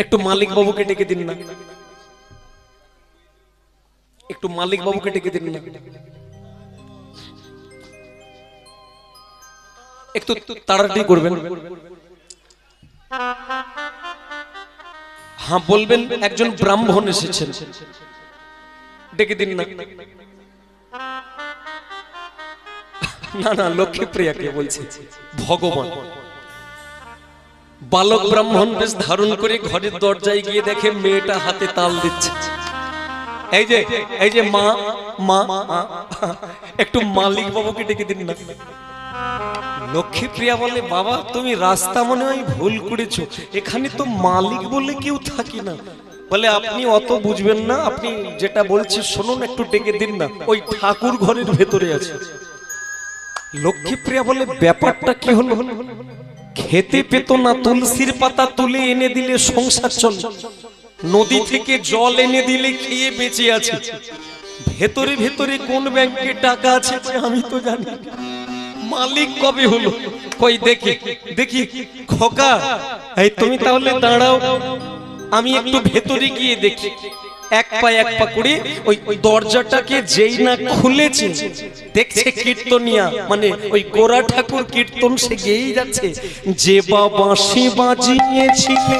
একটু মালিক বাবুকে ডেকে দিন না, একটু মালিক বাবুকে ডেকে দিন না। একটু তাড়াতাড়ি করবেন। হ্যাঁ বলবেন একজন ব্রাহ্মণ এসেছেন, ডেকে দিন না। না না, লক্ষ্মীপ্রিয়াকে বলছি, ভগবান। বালক ব্রাহ্মণ বেশ ধারণ করে ঘরের দরজায় গিয়ে দেখে মেয়েটা হাতে তাল দিচ্ছে। এই যে মা মা একটু মালিক বাবুকে ডেকে দিন না। লক্ষ্মীপ্রিয়া বলে, বাবা তুমি রাস্তা মনে হয় ভুল করেছো, এখানে তো মালিক বলে কেউ থাকি না। বলে আপনি অত বুঝবেন না, আপনি যেটা বলছি শুনুন, একটু ডেকে দিন না, ওই ঠাকুর ঘরের ভেতরে আছে। লক্ষ্মীপ্রিয়া বলে, ব্যাপারটা কি হলো? খেতে পেত না, তুলসীর পাতা তুলে এনে দিলে সংসার চলে, নদী থেকে জল এনে দিলে খেয়ে বেঁচে আছে, ভেতরে ভেতরে কোন ব্যাংকে টাকা আছে আমি তো জানি না। মালিক কবে হলো? কই দেখি দেখি। খোকা এই তুমি তাহলে দাঁড়াও, আমি একটু ভেতরে গিয়ে দেখি। এক পা করে ওই দরজাটাকে যেই না খুলেছে, দেখছে কীর্তনিয়া মানে ওই গোরা ঠাকুর কীর্তন সে গেয়েই যাচ্ছে। যে বাঁশি বাজিয়েছিলে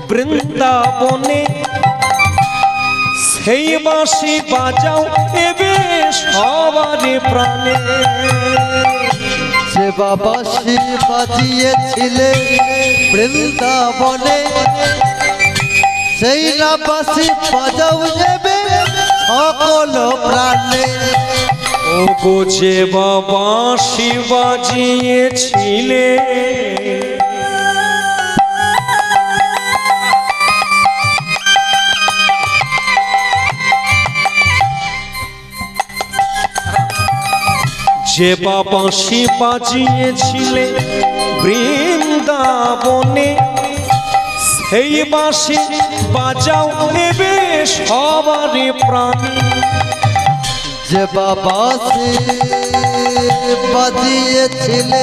বৃন্দাবনে, সেই বাঁশি বাজাও এবে সবারে প্রাণে। যে বাঁশি বাজিয়েছিলে বৃন্দাবনে, সেই না বাঁশি বাজাও এবে সকল প্রাণে। ও গো যে বাঁশি বাজিয়েছিলে, যে বাঁশি বাজিয়েছিলে বৃন্দাবনে, সেই বাঁশি বাজাও নেবে সবারে প্রাণে। যে বাঁশি বাজিয়েছিলে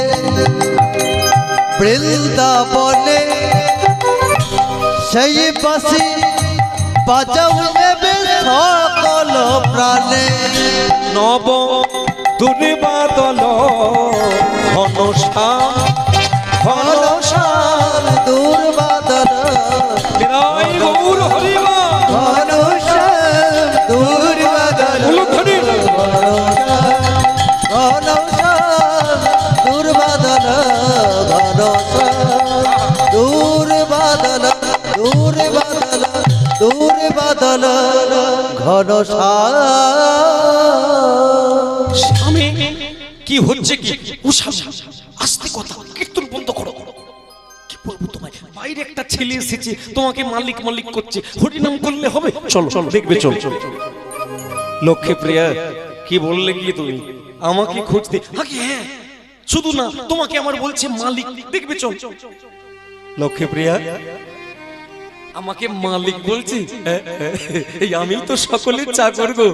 বৃন্দাবনে, সেই বাঁশি বাজাও নেবে সকল প্রাণে। নব দুর্বাদল ঘনশ্যাম ঘনশ্যাম দুর্বাদল, বিরাই গৌর হরিবা ঘনশ্যাম দুর্বাদল, ঘনশ্যাম দুর্বাদল, ঘনশ্যাম দুর্বাদল, দুর্বাদল, দুর্বাদল, ঘনশ্যাম। স্বামী কি হচ্ছে কি? আস্তে কথা, কীর্তন বন্ধ করো। কি বলবো তোমায়, বাইরে একটা ছেলে এসেছে তোমাকে মালিক মালিক করছে, হরিনাম করলে হবে? চলো চলো দেখবে, চলো চলো। লক্ষ্মীপ্রিয়া কি বললে কি তুমি? আমাকে খুঁজতে? আগে হ্যাঁ, শুধু না তোমাকে আমার বলছে মালিক, দেখবে চল। লক্ষ্মীপ্রিয়া আমাকে মালিক বলছি? এই আমি তো সকলের চাকর গো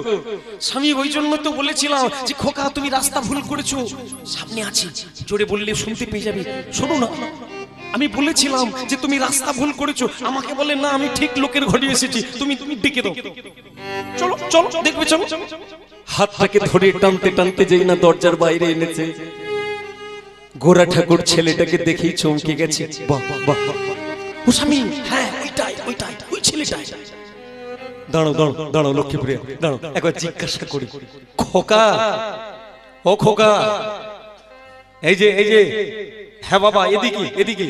স্বামী, ওই জন্য তো বলেছিলাম যে খোকা তুমি রাস্তা ভুল করেছো, সামনে আছি, জোরে বললে শুনতে পেয়ে যাবে। শোনো না, আমি বলেছিলাম যে তুমি রাস্তা ভুল করেছো, আমাকে বলে না আমি ঠিক লোকের ঘরে এসেছি, তুমি তুমি ডেকে দাও। চলো চলো দেখবে, চলো। হাতটাকে ধরে টানতে টানতে যেই না দরজার বাইরে এনেছে, গোরা ঠাকুর ছেলেটাকে দেখেই চমকে গেছে। বাহ বাহ, ও স্বামী, হ্যাঁ ওইটাই ওইটাই, ওই ছেলেটাই। দাঁড়াও দাঁড়াও দাঁড়াও লক্ষ্মীপ্রিয়া দাঁড়াও, একবার জিজ্ঞাসা করি। খোকা, ও খোকা, এই যে এই যে, হ্যাঁ বাবা এদিকে এদিকে।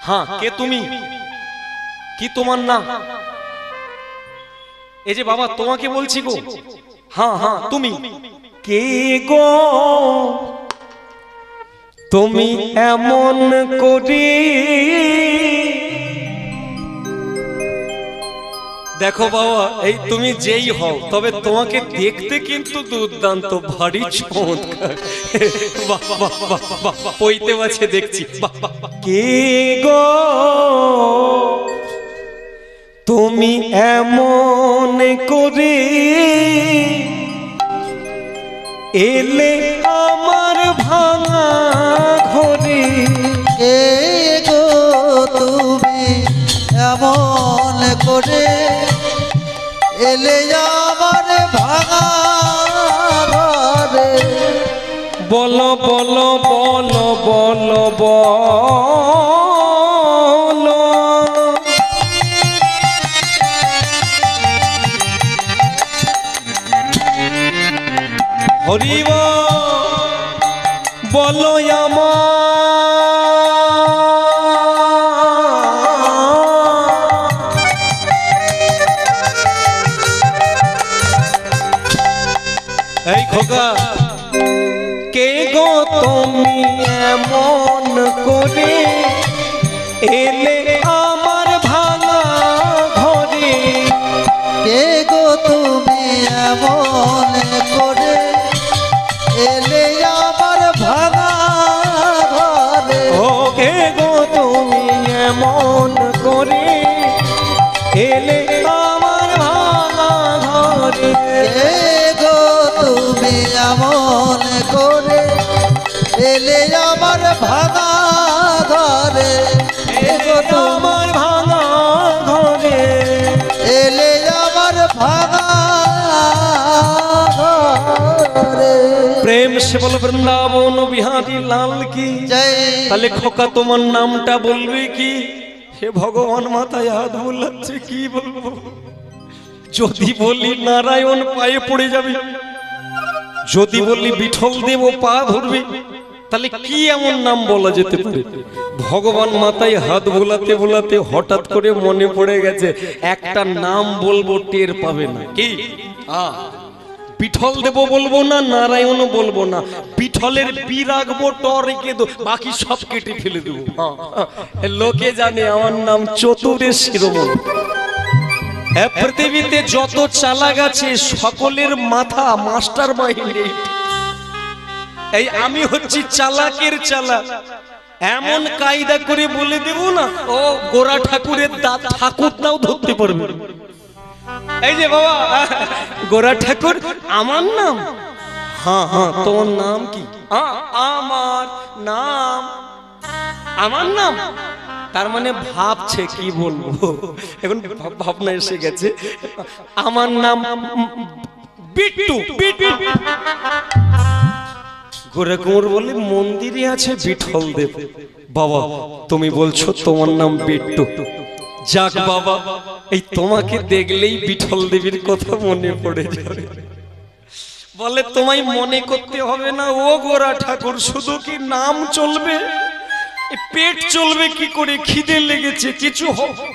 হ্যাঁ কে তুমি? কি তোমার নাম? এই যে বাবা তোমাকে বলছি গো। হ্যাঁ হ্যাঁ তুমি কে গো? তুমি এমন করি, দেখো বাবা এই তুমি যেই হও, তবে তোমাকে দেখতে কিন্তু দুর্দান্ত, ভারী চমৎকার। বাহ বাহ বাহ বাহ, পইতে আছে দেখছি। কে গো তুমি এমন করে এলে আমার ভাঙা ঘরে? কে গো তুমি এমন করে এলে আমার ভাঙা ঘরে? বল বলো বলো বলো বলো বলো হরিব বলো এই খোকা কে গো তুমি এমন করে এলে আমার ভাঙা ঘরে কে গো তুমি এমন করে এলে আমার ভাঙা ঘরে ও কে গো তুমি এমন করে এলে আমার ভাঙা ঘরে কে গো তুমি এমন করে এলে আমার ভাঙা ঘরে কে গো তুমি আমার ভাঙা ঘরে এলে আমার ভাঙা ঘরে প্রেম সে বল বৃন্দাবন বিহারী লাল কি জয় তাহলে খোকা তোমার নামটা বলবে কি হে ভগবান মাথায় হাত বোলাচ্ছে কি বলবো যদি বলি নারায়ণ পায়ে পড়ে যাবে যদি বলি বিঠল দেব পা ধরবে তাহলে কি এমন নাম বলা যেতে পারে ভগবান মাথায় হাত বোলাতে বোলাতে হঠাৎ করে মনে পড়ে গেছে একটা নাম বলবো টের পাবে না কি বিঠল দেব বলবো না নারায়ণ বলবো না বিঠলের বি রাখবো ট রেখে দো বাকি সব কেটে ফেলে দেবো লোকে জানে আমার নাম চতুরের শিরোমণি পৃথিবীতে যত চালাক আছে সকলের মাথা মাস্টার মাইন্ড এই আমি হচ্ছি চালাকের চালাক এমন কায়দা করে বলে দেব না ও গোরা ঠাকুরের দাঁত ঠাকুর নাও ধরতে পারবে এই যে বাবা গোরা ঠাকুর আমার নাম হ্যাঁ হ্যাঁ তোমার নাম কি আমার নাম আমার নাম তার মানে ভাবছে কি বলবো এখন ভাবনা এসে গেছে আমার নাম বিট্টু বিট্টু গোরা কুমার বলে মন্দিরে আছে বিঠল দেব বাবা তুমি বলছো তোমার নাম বিট্টু যাক বাবা এই তোমাকে দেখলেই বিঠল দেবীর কথা মনে পড়ে যাবে বলে তোমায় মনে করতে হবে না ও গোরা ঠাকুর শুধু কি নাম চলবে পেট চলবে কি করে খিদে লেগেছে কিছু হবে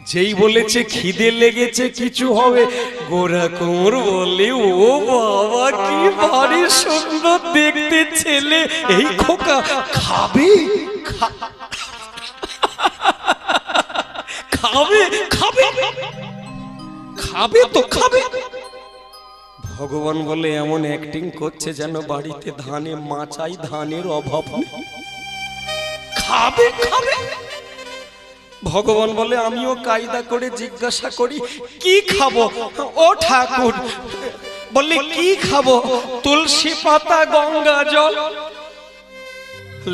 যেই বলেছে খিদে লেগেছে কিছু হবে গোরা কুমার বলে ও বাবা কি ভারী সুন্দর দেখতে ছেলে এই খোকা খাবে খাবে খাবে খাবে তো খাবে ভগবান বলে এমন অ্যাক্টিং করছে যেন বাড়িতে ধানে মাচাই ধানের অভাব খাবে খাবে ভগবান বলে আমিও কায়দা করে জিজ্ঞাসা করি কি খাবো ও ঠাকুর বলে কি খাবো তুলসী পাতা গঙ্গা জল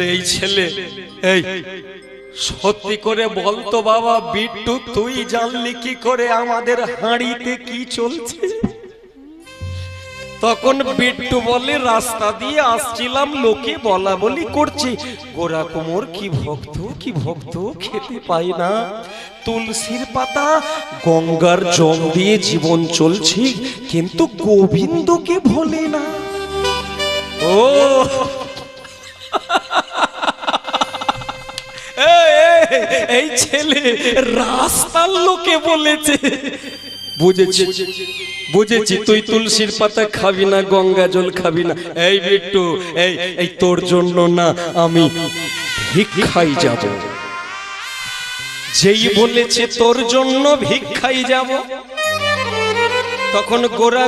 এই ছেলে এই সত্যি করে বলতো বাবা বিট্টু তুই জানলি কি করে আমাদের হাঁড়িতে কি চলছে তখন বিট্টু বলে রাস্তা দিয়ে আসছিলাম লোকে বলা বলি করছি গোরা কুমোর কি ভক্ত খেতে পাই না তুলসীর পাতা গঙ্গার জল দিয়ে জীবন চলছে কিন্তু গোবিন্দকে ভোলে না ও এই ছেলে রাস্তার লোকে বলেছে বুঝেছি বুঝেছি তুই তুলসীর পাতা খাবি না গঙ্গা জল খাবি না এই বিট্টু এই তোর জন্য না আমি ভিক্ষাই যাব যেই বলেছে তোর জন্য ভিক্ষাই যাব তখন গোরা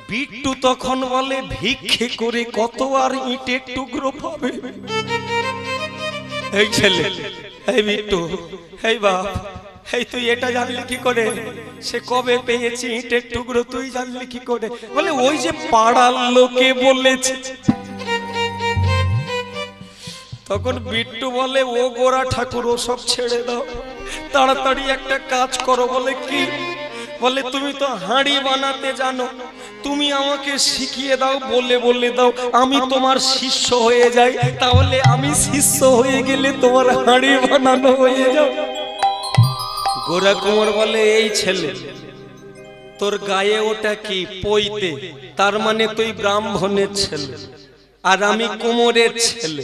বিট্টু তখন বলে ভিক্ষে করে কত আর ইটের টুকরো পাবে এই ছেলে এই বিট্টু এই বাপ এই তুই এটা জানলি কি করে সে কবে পেয়েছি ইটের টুকরো তুই জানলি কি করে বলে ওই যে পাড়ার লোকে বলেছে তখন বিট্টু বলে ও গোরা ঠাকুর ও সব ছেড়ে দাও তাড়াতাড়ি একটা কাজ করো বলে কি বলে তুমি তো হাঁড়ি বানাতে জানো তুমি আমাকে শিখিয়ে দাও, বলে বলে দাও, আমি তোমার শিষ্য হয়ে যাই, তাহলে আমি শিষ্য হয়ে গেলে তোমার হাঁড়ি বানানো হয়ে যাও। গোরা কুমার বলে, এই ছেলে তোর গায়ে ওটা কি পইতে, তার মানে তুই ব্রাহ্মণের ছেলে আর আমি কুমোরের ছেলে,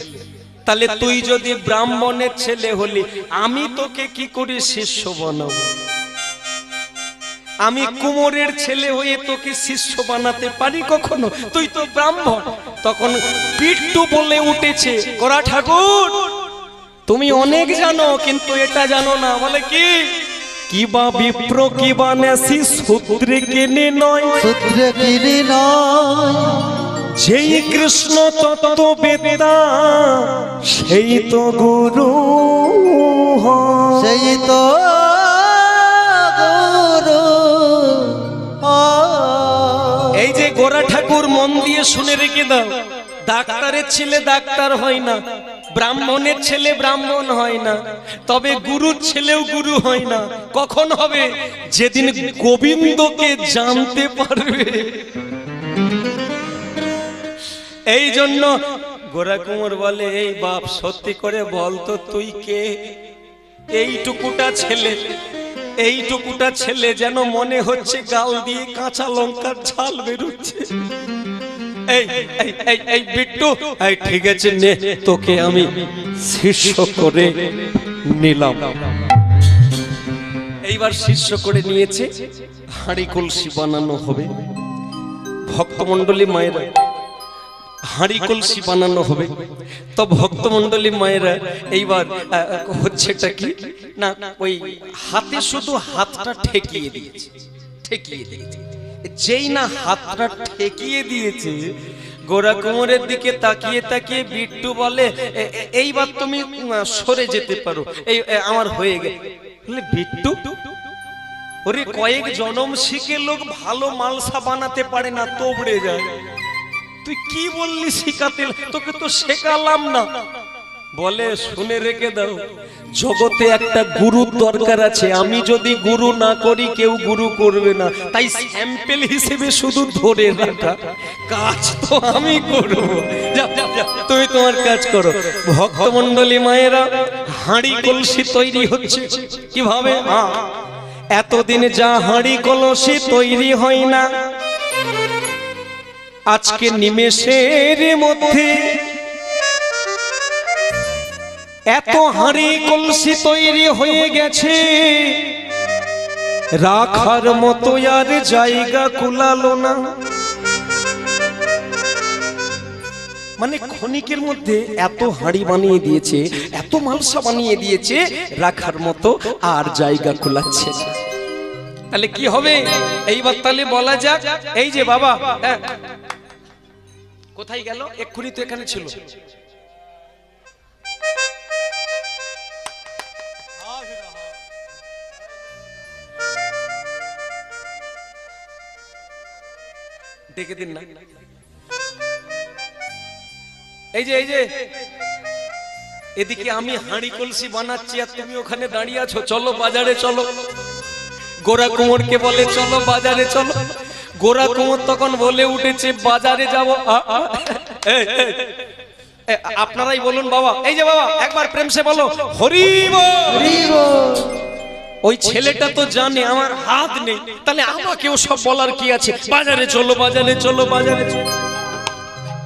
তাহলে তুই যদি ব্রাহ্মণের ছেলে হলি আমি তোকে কি করে শিষ্য বানাবো? আমি কুমোরের ছেলে হয়ে তোকে শিষ্য বানাতে পারি কখনো? তুই তো ব্রাহ্মণ। তখন বিট্টু বলে উঠেছে, গোরা ঠাকুর তুমি অনেক জানো কিন্তু এটা জানো না। বলে কি? কিবা বিপ্র কিবা নেসি সূত্রে কেনে নয়, সূত্রে কিনি নয়, যেই কৃষ্ণ তত্ত্ব বেদা সেই তো গুরু হয়। সেই তো গুরু হয়। এই যে গোরা ঠাকুর মন দিয়ে শুনে রেখে দাও, ডাক্তারের ছেলে ডাক্তার হয় না, ব্রাহ্মণের ছেলে ব্রাহ্মণ হয় না, তবে গুরুর ছেলেও গুরু হয় না। কখন হবে? যেদিন গোবিন্দকে জানতে পারবে। এই জন্য গোরা কুমার বলে, এই বাপ সত্যি করে বলতো তুই কে? এইটুকুটা ছেলে যেন মনে হচ্ছে গাল দিয়ে কাঁচা লঙ্কার ঝাল বেরোচ্ছে। এই বিট্টু, এই ঠিক আছে নে, তোকে আমি শিষ্য করে নিলাম। এইবার শিষ্য করে নিয়েছে, হাঁড়ি কলসি বানানো হবে। ভক্তমণ্ডলী মায়েরা, হাঁড়ি কলসি বানানো হবে। তো ভক্তমণ্ডলী মায়েরা এইবার হচ্ছেটা কি না, ওই হাতে শুধু হাতটা ঠেকিয়ে দিয়েছে। যেই না হাতটা ঠেকিয়ে দিয়েছে, গোরা কুমোরের দিকে তাকিয়ে তাকিয়ে বিট্টু বলে, এইবার তুমি সরে যেতে পারো, এই আমার হয়ে গেছে। বিট্টু, ওরে কয়েক জনম শিখে লোক ভালো মালসা বানাতে পারে না, তোবড়ে যায়। তুই কি বললি শিখাতে? তোকে তো শেখালাম না। বলে, শুনে রেখে দাও, জগতে একটা গুরুর দরকার আছে। আমি যদি গুরু না করি কেউ গুরু করবে না, তাই স্যাম্পেল হিসেবে শুধু ধরে রাখা, কাজ তো আমি করব। তুমি তোমার কাজ করো। ভক্তমণ্ডলী মায়েরা, হাঁড়ি কলসি তৈরি হচ্ছে কিভাবে? এতদিন যা হাঁড়ি কলসি তৈরি হয় না, আজকে নিমেষের মধ্যে এত হাঁড়ি কলসি তৈরি হয়ে গেছে, রাখার মতো আর জায়গা কুলালো না। মানে ক্ষণিকের মধ্যে এত হাঁড়ি বানিয়ে দিয়েছে, এত মালসা বানিয়ে দিয়েছে, রাখার মতো আর জায়গা কুলাচ্ছে না। তাহলে কি হবে? এইবার তাহলে বলা যাক, এই যে বাবা কোথায় গেল? এক্ষুনি তো এখানে ছিল। ডেকে দিন না। এই যে এদিকে আমি হাঁড়ি কলসি বানাচ্ছি আর তুমি ওখানে দাঁড়িয়ে আছো, চলো বাজারে চলো। গোরা কুমোরকে বলে, চলো বাজারে চলো। গোরা কুমোর তখন বলে উঠেছে, বাজারে যাব। আপনারাই বলুন বাবা। এই যে বাবা, একবার প্রেম সে বলো, হরি বল। ওই ছেলেটা তো জানে আমার হাত নেই, তাহলে আমাকেও সব বলার কি আছে? বাজারে চলো, বাজারে চলো, বাজারে চলো।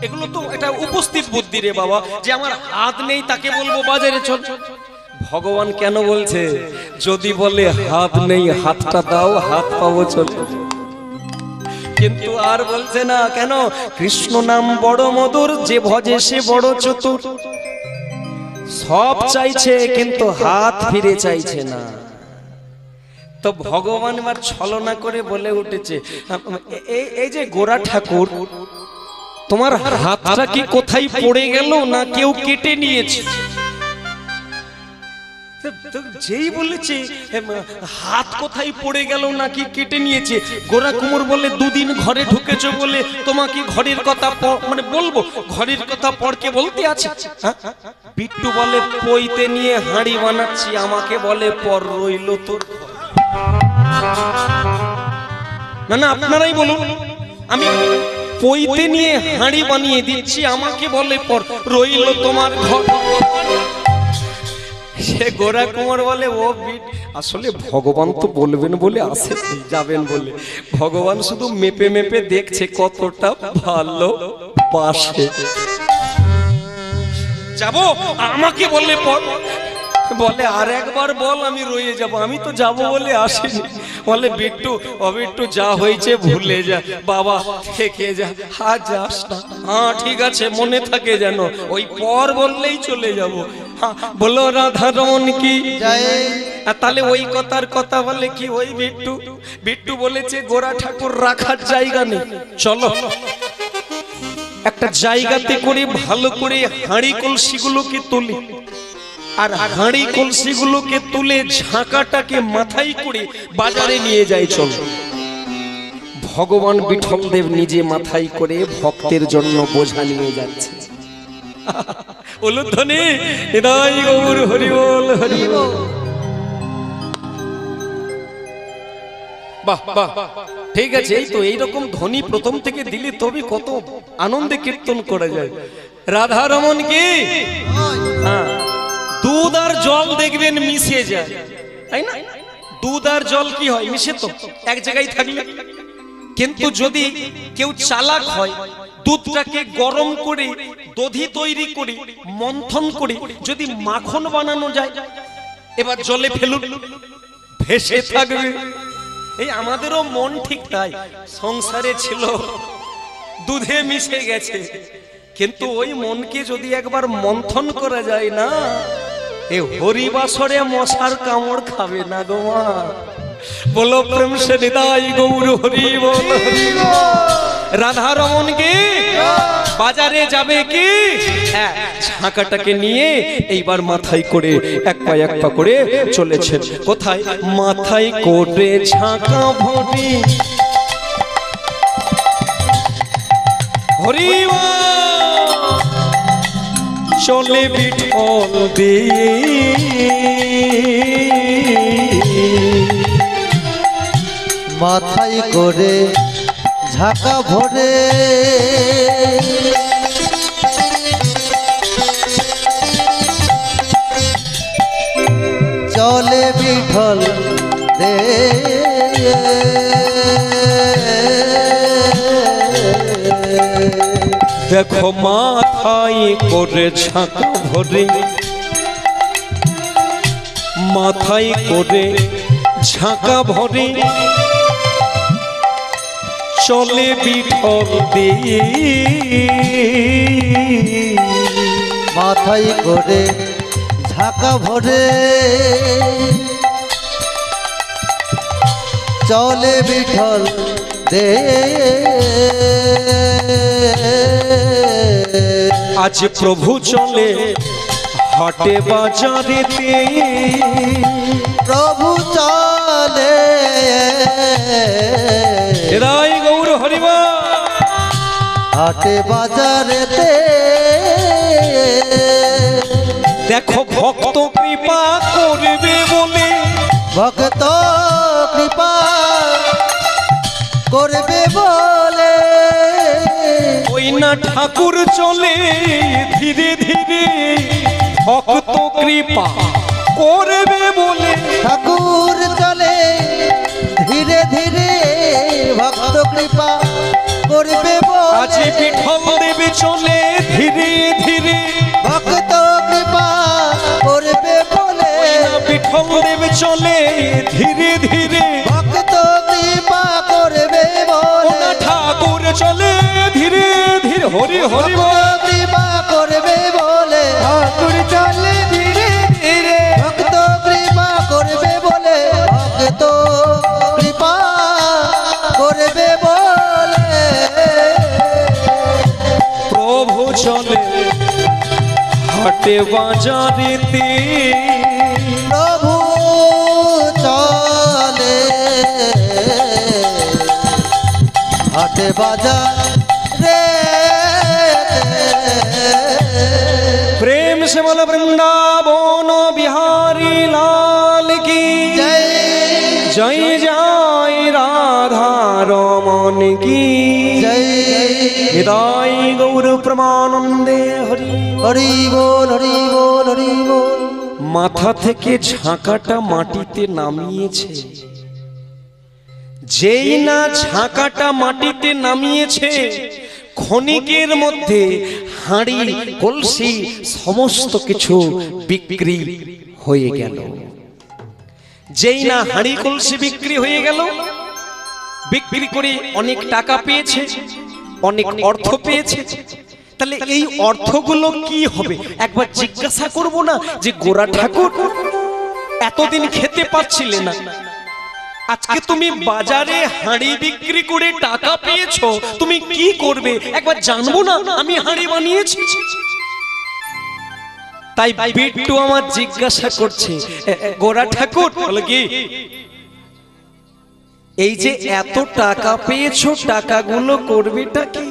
এগুলো তো এটা উপস্থিত বুদ্ধি রে বাবা, যে আমার হাত নেই তাকে বলবো বাজারে চল। ভগবান কেন বলছে? যদি বলে হাত নেই, হাতটা দাও, হাত পাবো, চলো। কিন্তু আর বলছে না কেন? কৃষ্ণ নাম বড় মধুর, যে ভজে সে বড় চতুর। সব চাইছে কিন্তু হাত ফিরে চাইছে না। তো ভগবান এবার ছলনা করে বলে উঠেছে, এই যে গোরা ঠাকুর, তোমার হাতটা কি কোথায় পড়ে গেল না কেউ কেটে নিয়েছে? যেই বলেছে হাত কোথায় পড়ে গেল নাকি কেটে নিয়েছে, গোরা কুমোর বলে, দুদিন ঘরে ঢুকেছো বলে তোমাকে ঘরের কথা মানে বলবো, ঘরের কথা পরকে বলতে আছে। বিট্টু বলে, পইতে নিয়ে হাঁড়ি বানাচ্ছি, আমাকে বলে পর রইল তোর। না না, আপনারাই বলুন, আমি পইতে নিয়ে হাঁড়ি বানিয়ে দিচ্ছি, আমাকে বলে পর রইল তোমার ঘর। সে গোরা কুমার বলে ও বিট, আসলে ভগবান তো বলবেন বলে আসে, যাবেন বলে ভগবান শুধু মেপে মেপে দেখছে কতটা ভালো বাসে। যাবো, আমাকে বলে পর, বলে আর একবার বল, আমি রয়ে যাব, আমি তো যাব বলে আসিনি। বলে বিট্টু ও বিট্টু, যা হয়েছে ভুলে যা, বাবা থেকে যা, হ্যাঁ যাস না, হ্যাঁ ঠিক আছে মনে থাকে যেন, ওই পর বললেই চলে যাব। হ্যাঁ বলো রাধারমণ কি জয়। তাহলে ওই কথার কথা বলে কি ওই বিট্টু, বিট্টু বলেছে গোরা ঠাকুর রাখার জায়গা নেই, চলো একটা জায়গাতে করে ভালো করে হাঁড়ি কলসিগুলোকে তুলি, আর হাঁড়ি কলসিগুলোকে তুলে ঝাঁকাটাকে মাথায় করে বাজারে নিয়ে যায়। চল, ভগবান বিঠল দেব নিজে মাথায় করে ভক্তের জন্য বোঝা নিয়ে যাচ্ছে। উলুধ্বনি হৃদয় গৌর হরি বল হরি বল। বাহ বাহ, ঠিক আছে, এই তো এইরকম ধ্বনি প্রথম থেকে দিলে তবে কত আনন্দে কীর্তন করা যায়। রাধারমণ কি, হ্যাঁ দুধ আর জল দেখবেন মিশে যায়, তাই না? দুধ আর জল কি হয়, মিশে তো এক জায়গায় থাকলে। কিন্তু যদি কেউ চালাক হয়, দুধটাকে গরম করে দধি তৈরি করে মন্থন করে যদি মাখন বানানো যায়, এবার জলে ফেলুন, ভেসে থাকবে। এই আমাদেরও মন ঠিক তাই, সংসারে ছিল দুধে মিশে গেছে, কিন্তু ওই মনকে যদি একবার মন্থন করা যায় না, এ হরিবাসরে মশার কামড় খাবে না গো মা। বলো প্রেম সে হৃদয় গৌর হরি বল হরি বল। রাধারমণ কি বাজারে যাবে কি, হ্যাঁ ঝাঁকাটাকে নিয়ে এইবার মাথায় করে এক পা করে চলেছে। কোথায়? মাথায় করে ঝাঁকা ভরি হরি চলে বিঠল দিয়ে, মাথায় করে ঝাঁকা ভরে চলে বিঠল দে। দেখো মাথায় করে ঝাঁকা ভরে, মাথায় করে ঝাঁকা ভরে চলে বিঠল দিয়ে, মাথায় করে ঝাঁকা ভরে চলে বিঠল দে। আজ প্রভু চলে হাটে বাজারেতে, প্রভু চলে হৃদয় গৌর হরি বল। হাটে বাজারেতে, দেখো ভক্ত কৃপা করবে বলে, ভক্ত কৃপা করবে বলে ওই না ঠাকুর চলে ধীরে ধীরে, ভক্ত কৃপা করবে বলে, ঠাকুর চলে ধীরে ধীরে ভক্ত কৃপা করবে আজ বলে। বিঠল দেবে চলে ধীরে ধীরে, ভক্ত কৃপা করবে বলে, বিঠল দেবে চলে ধীরে ধীরে, ভক্ত কৃপা করবে বলে। ঠাকুর চলে ধীরে ধীরে হরি হরি ভক্ত বল। কৃপা করবে বলে, ঠাকুর চলে ধীরে ধীরে, ভক্ত কৃপা করবে বলে, ভক্ত কৃপা করবে বলে। প্রভু চলে হাটে বাজারেতে, প্রভু চলে হাটে বাজার রে। প্রেম সে বল বৃন্দাবন বিহারী লাল কি জয় জয় জয় রাধা রমন কি। নিতাই গৌর প্রমানন্দে হরি। হরি বল হরি বল হরি বল। মাথা থেকে ঝাঁকাটা মাটিতে নামিয়েছে, যেই না ঝাঁকাটা মাটিতে নামিয়েছে ক্ষণিকের মধ্যে হাঁড়ি কলসি সমস্ত কিছু বিক্রি হয়ে গেল। যেই না হাঁড়ি কলসি বিক্রি হয়ে গেল, বিক্রি করে অনেক টাকা পেয়েছে, অনেক অর্থ পেয়েছে। তাহলে এই অর্থগুলো কি হবে একবার জিজ্ঞাসা করব না যে গোরা ঠাকুর এতদিন খেতে পাচ্ছিলে না, আজকে তুমি বাজারে হাঁড়ি বিক্রি করে টাকা পেয়েছো, তুমি কি করবে একবার জানবো না? আমি হাঁড়ি বানিয়েছি। তাই বিট্টু আমার জিজ্ঞাসা করছে, গোরা ঠাকুর বলে কি এই যে এত টাকা পেয়েছো টাকাগুলো করবেটা কি?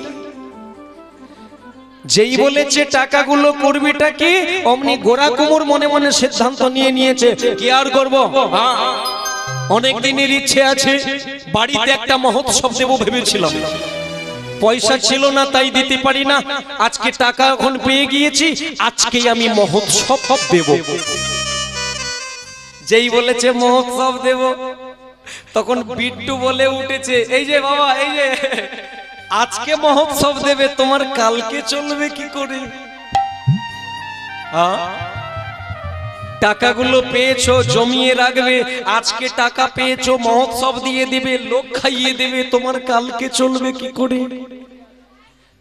যেই বলেছে টাকাগুলো করবেটা কি, অমনি গোরা কুমোর মনে মনে সিদ্ধান্ত নিয়ে নিয়েছে কি আর করব, অনেক দিনের ইচ্ছে আছে, বাড়িতে একটা মহোৎসব দেব ভেবেছিলাম, পয়সা ছিল না তাই দিতে পারি না, আজকে টাকা এখন পেয়ে গিয়েছি, আজকে আমি মহোৎসব দেব। যেই বলেছে মহোৎসব দেব তখন বিট্টু বলে উঠেছে, এই যে বাবা, এই যে আজকে মহোৎসব দেবে, তোমার কালকে চলবে কি করে? টাকাগুলো পেয়েছো জমিয়ে রাখবে, আজকে টাকা পেয়েছো মহোৎসব দিয়ে দেবে, লোক খাইয়ে দেবে, তোমার কালকে চলবে কি করে?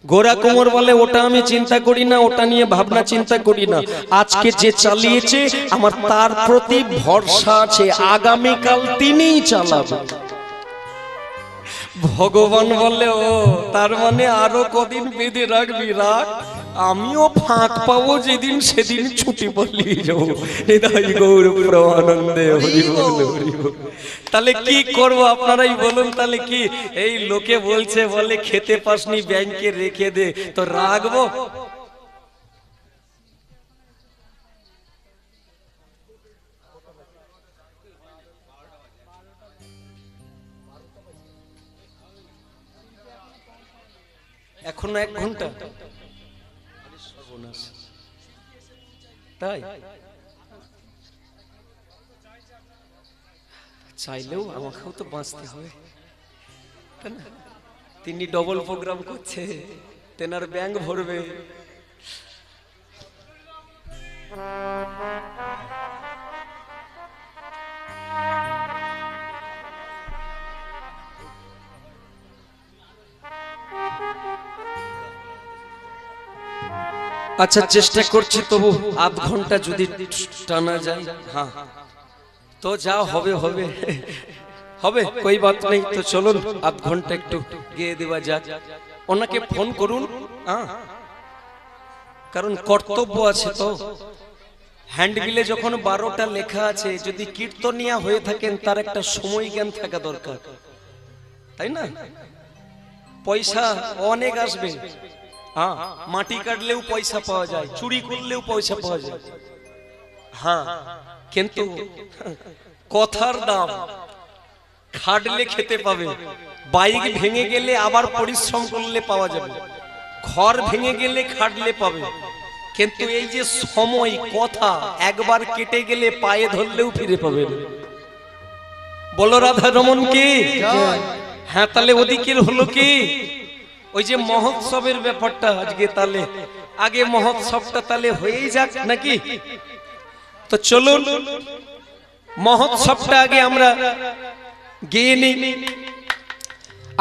গোরা কুমোর বলে ওটা আমি চিন্তা করি না, ওটা নিয়ে ভাবনা চিন্তা করি না, আজকে যে চালিয়েছে আমার তার প্রতি ভরসা আছে, আগামীকাল তিনিই চালাবে। ভগবান বলে ও তার মানে আরো কদিন বেঁধে রাখবি, রাখ, আমিও ফাঁক পাবো যেদিন সেদিন ছুটি পালিয়ে যাবো। নিতাই গৌর প্রেমানন্দে হরি বল হরি বল। তাহলে কি করব আপনারাই বলুন? তাহলে কি এই লোকে বলছে বলে খেতে পাসনি ব্যাংকে রেখে দে, তো রাখবো? এখনো 1 ঘন্টা, তাই চাইলেও আমাকেও তো বাঁচতে হবে, তিনি ডবল প্রোগ্রাম করছে, তেনার ব্যাংক ভরবে। আচ্ছা চেষ্টা করছি, তবু আধ ঘন্টা যদি টানা যায়। হ্যাঁ তো যা হবে হবে হবে, কোই বাত নেই। তো চলুন আধ ঘন্টা একটু গিয়ে দেওয়া যাক। ওনাকে ফোন করুন, কারণ কর্তব্য আছে তো। হ্যান্ডবিলে যখন 12টা লেখা আছে, যদি কীর্তনিয়া হয়ে থাকেন তার একটা সময় জ্ঞান থাকা দরকার, তাই না? পয়সা অনেক আসবে, মাটি কাটলেও পয়সা পাওয়া যায়, চুরি করলেও পয়সা পাওয়া যায়, হ্যাঁ, কিন্তু কথার দাম, খাটলে খেতে পাবে, বাইক ভেঙে গেলে আবার পরিশ্রম করলে পাওয়া যাবে, ঘর ভেঙে গেলে খাটলে পাবে, কিন্তু এই যে সময় কথা একবার কেটে গেলে পায়ে ধরলেও ফিরে পাবে না। বলো রাধা রমন কি? হ্যাঁ, তাহলে ওদিকের হলো কি ওই যে মহোৎসবের ব্যাপারটা আজকে, তাহলে আগে মহোৎসবটা তাহলে হয়েই যাক নাকি? তো চলুন মহোৎসবটা আগে আমরা গিয়ে নিই।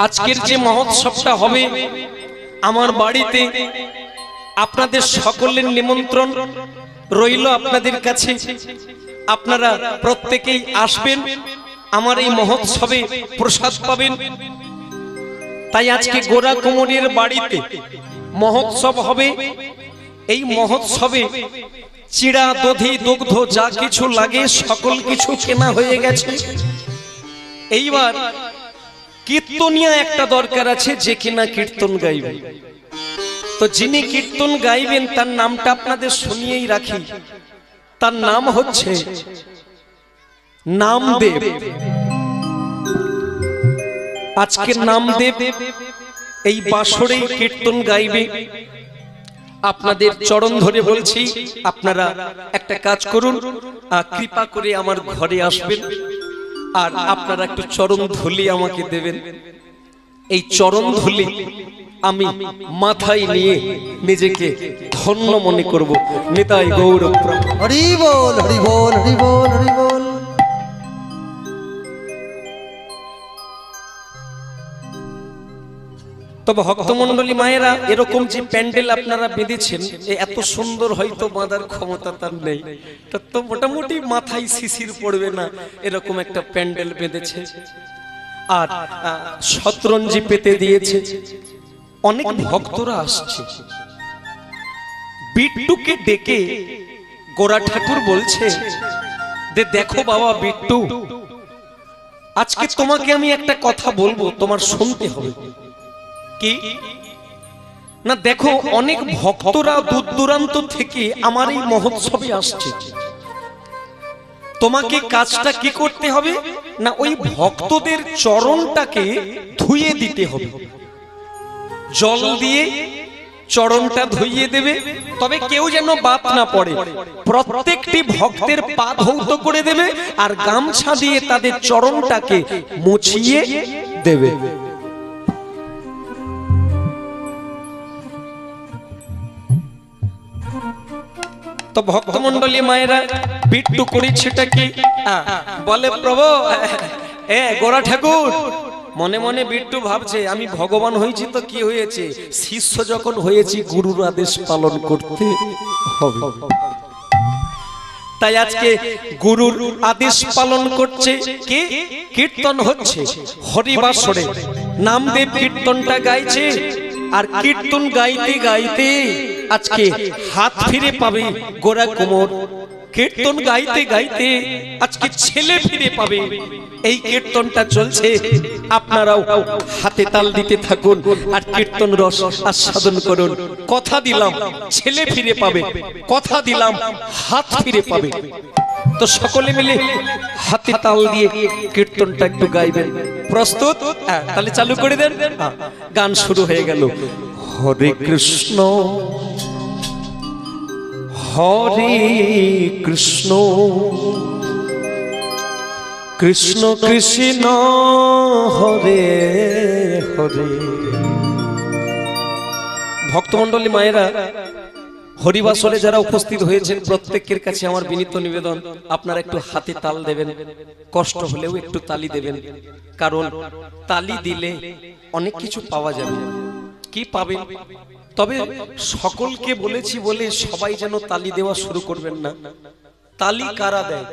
আজকের যে মহোৎসবটা হবে আমার বাড়িতে, আপনাদের সকলের নিমন্ত্রণ রইল আপনাদের কাছে, আপনারা প্রত্যেকেই আসবেন, আমার এই মহোৎসবে প্রসাদ পাবেন। তাই আজকে গোরা কুমোরের বাড়িতে মহোৎসব হবে। এই মহোৎসবে চিড়া দধি দুগ্ধ যা কিছু লাগে সকল কিছু কেনা হয়ে গেছে। এইবার কীর্তনিয়া একটা দরকার আছে, যে কিনা কীর্তন গাইবে। তো যিনি কীর্তন গাইবেন তার নামটা আপনাদের শুনিয়েই রাখি, তার নাম হচ্ছে নামদেব। আজকে নামদেব এই বাঁশরে কীর্তন গাইবে। আপনাদের চরণ ধরে বলছি, আপনারা একটা কাজ করুন, কৃপা করে আমার ঘরে আসবেন আর আপনারা একটু চরণ ধুলি আমাকে দেবেন। এই চরণ ধুলি আমি মাথায় নিয়ে নিজেকে ধন্য মনে করব। নিতাই গৌর হরি বল হরি বল হরি বল হরি বল। তবে ভক্তমন্ডলী মায়েরা, এরকম যে প্যান্ডেল আপনারা বেঁধেছেন, এত সুন্দর হয়তো বাঁধার ক্ষমতা তার নেই, তো মোটামুটি মাথায় শিশির পড়বে না এরকম একটা প্যান্ডেল বেঁধেছে। আর শতরঞ্জি পেতে দিয়েছে। অনেক ভক্তরা আসছে। বিট্টুকে ডেকে গোরা ঠাকুর বলছে, দেখো বাবা বিট্টু, আজকে তোমাকে আমি একটা কথা বলবো, তোমার শুনতে হবে। কি না, দেখো অনেক ভক্তরা দূর দূরান্ত থেকে আমার এই মহোৎসবে আসছে। তোমাকে কাজটা কি করতে হবে না, ওই ভক্তদের চরণটাকে ধুইয়ে দিতে হবে। জল দিয়ে চরণটা ধুইয়ে দেবে, তবে কেউ যেন বাদ না পড়ে। প্রত্যেকটি ভক্তের পা ধৌত করে দেবে আর গামছা দিয়ে তাদের চরণটাকে মুছিয়ে দেবে। তো ভক্তমন্ডলী মায়েরা, বিট্টু করেছেটা কি বলে, প্রভু গোরা ঠাকুর। মনে মনে বিট্টু ভাবছে, আমি ভগবান হয়েছি তো কি হয়েছে, শিষ্য যখন হয়েছি গুরুর আদেশ পালন করতে হবে। তাই আজকে গুরুর আদেশ পালন করছে। কে? কীর্তন হচ্ছে হরিবাসরে, নামদেব কীর্তনটা গাইছে। আর কীর্তন গাইতে গাইতে আজকে হাত ফিরে পাবে গোরা কোমর। কীর্তন গাইতে গাইতে আজকে ছেলে ফিরে পাবে। এই কীর্তনটা চলছে, আপনারাও হাতে তাল দিতে থাকুন আর কীর্তন রস আস্বাদন করুন। কথা দিলাম ছেলে ফিরে পাবে, কথা দিলাম হাত ফিরে পাবে। তো সকলে মিলে হাতে তাল দিয়ে কীর্তনটা একটু গাইবেন। প্রস্তুত? তাহলে চালু করে দেন। গান শুরু হয়ে গেল। হরে কৃষ্ণ হরে কৃষ্ণ কৃষ্ণ কৃষ্ণ হরে হরে। ভক্তমন্ডলী মায়েরা, হরিবাসরে যারা উপস্থিত হয়েছেন প্রত্যেকের কাছে আমার বিনীত নিবেদন, আপনারা একটু হাতে তাল দেবেন। কষ্ট হলেও একটু তালি দেবেন, কারণ তালি দিলে অনেক কিছু পাওয়া যাবে। কি পাবেন? তবে সকলকে বলেছি বলে সবাই যেন তালি দেওয়া শুরু করবেন না। তালি কারা দেয়?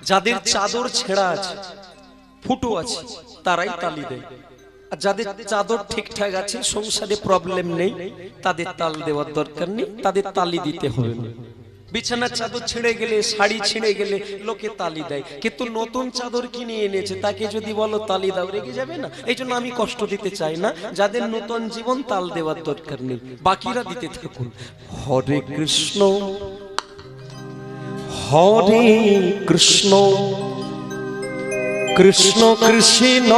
যাদের চাদর ছেঁড়া আছে, ফুটো আছে, তারাই তালি দেয়। আর যাদের চাদর ঠিকঠাক আছে, সংসারে প্রবলেম নেই, তাদের তাল দেওয়ার দরকার নেই, তাদের তালি দিতে হবে না। বিছানার চাদর ছিঁড়ে গেলে, শাড়ি ছিঁড়ে গেলে লোকে তালি দেয়, কিন্তু নতুন চাদর কিনে এনেছে তাকে যদি বলো তালি দাও, রেগে যাবে না? এই জন্য আমি কষ্ট দিতে চাই না। যাদের নতুন জীবন, তাল দেওয়ার দরকার নেই, বাকিরা দিতে থাকুন। হরে কৃষ্ণ হরে কৃষ্ণ কৃষ্ণ কৃষ্ণ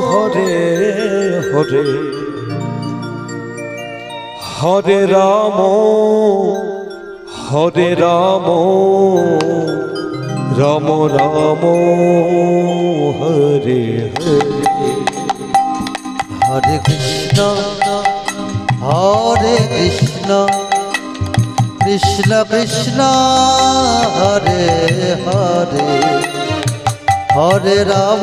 হরে হরে হরে রাম হরে রাম রাম রাম হরে হরে। হরে কৃষ্ণ হরে কৃষ্ণ কৃষ্ণ কৃষ্ণ হরে হরে হরে রাম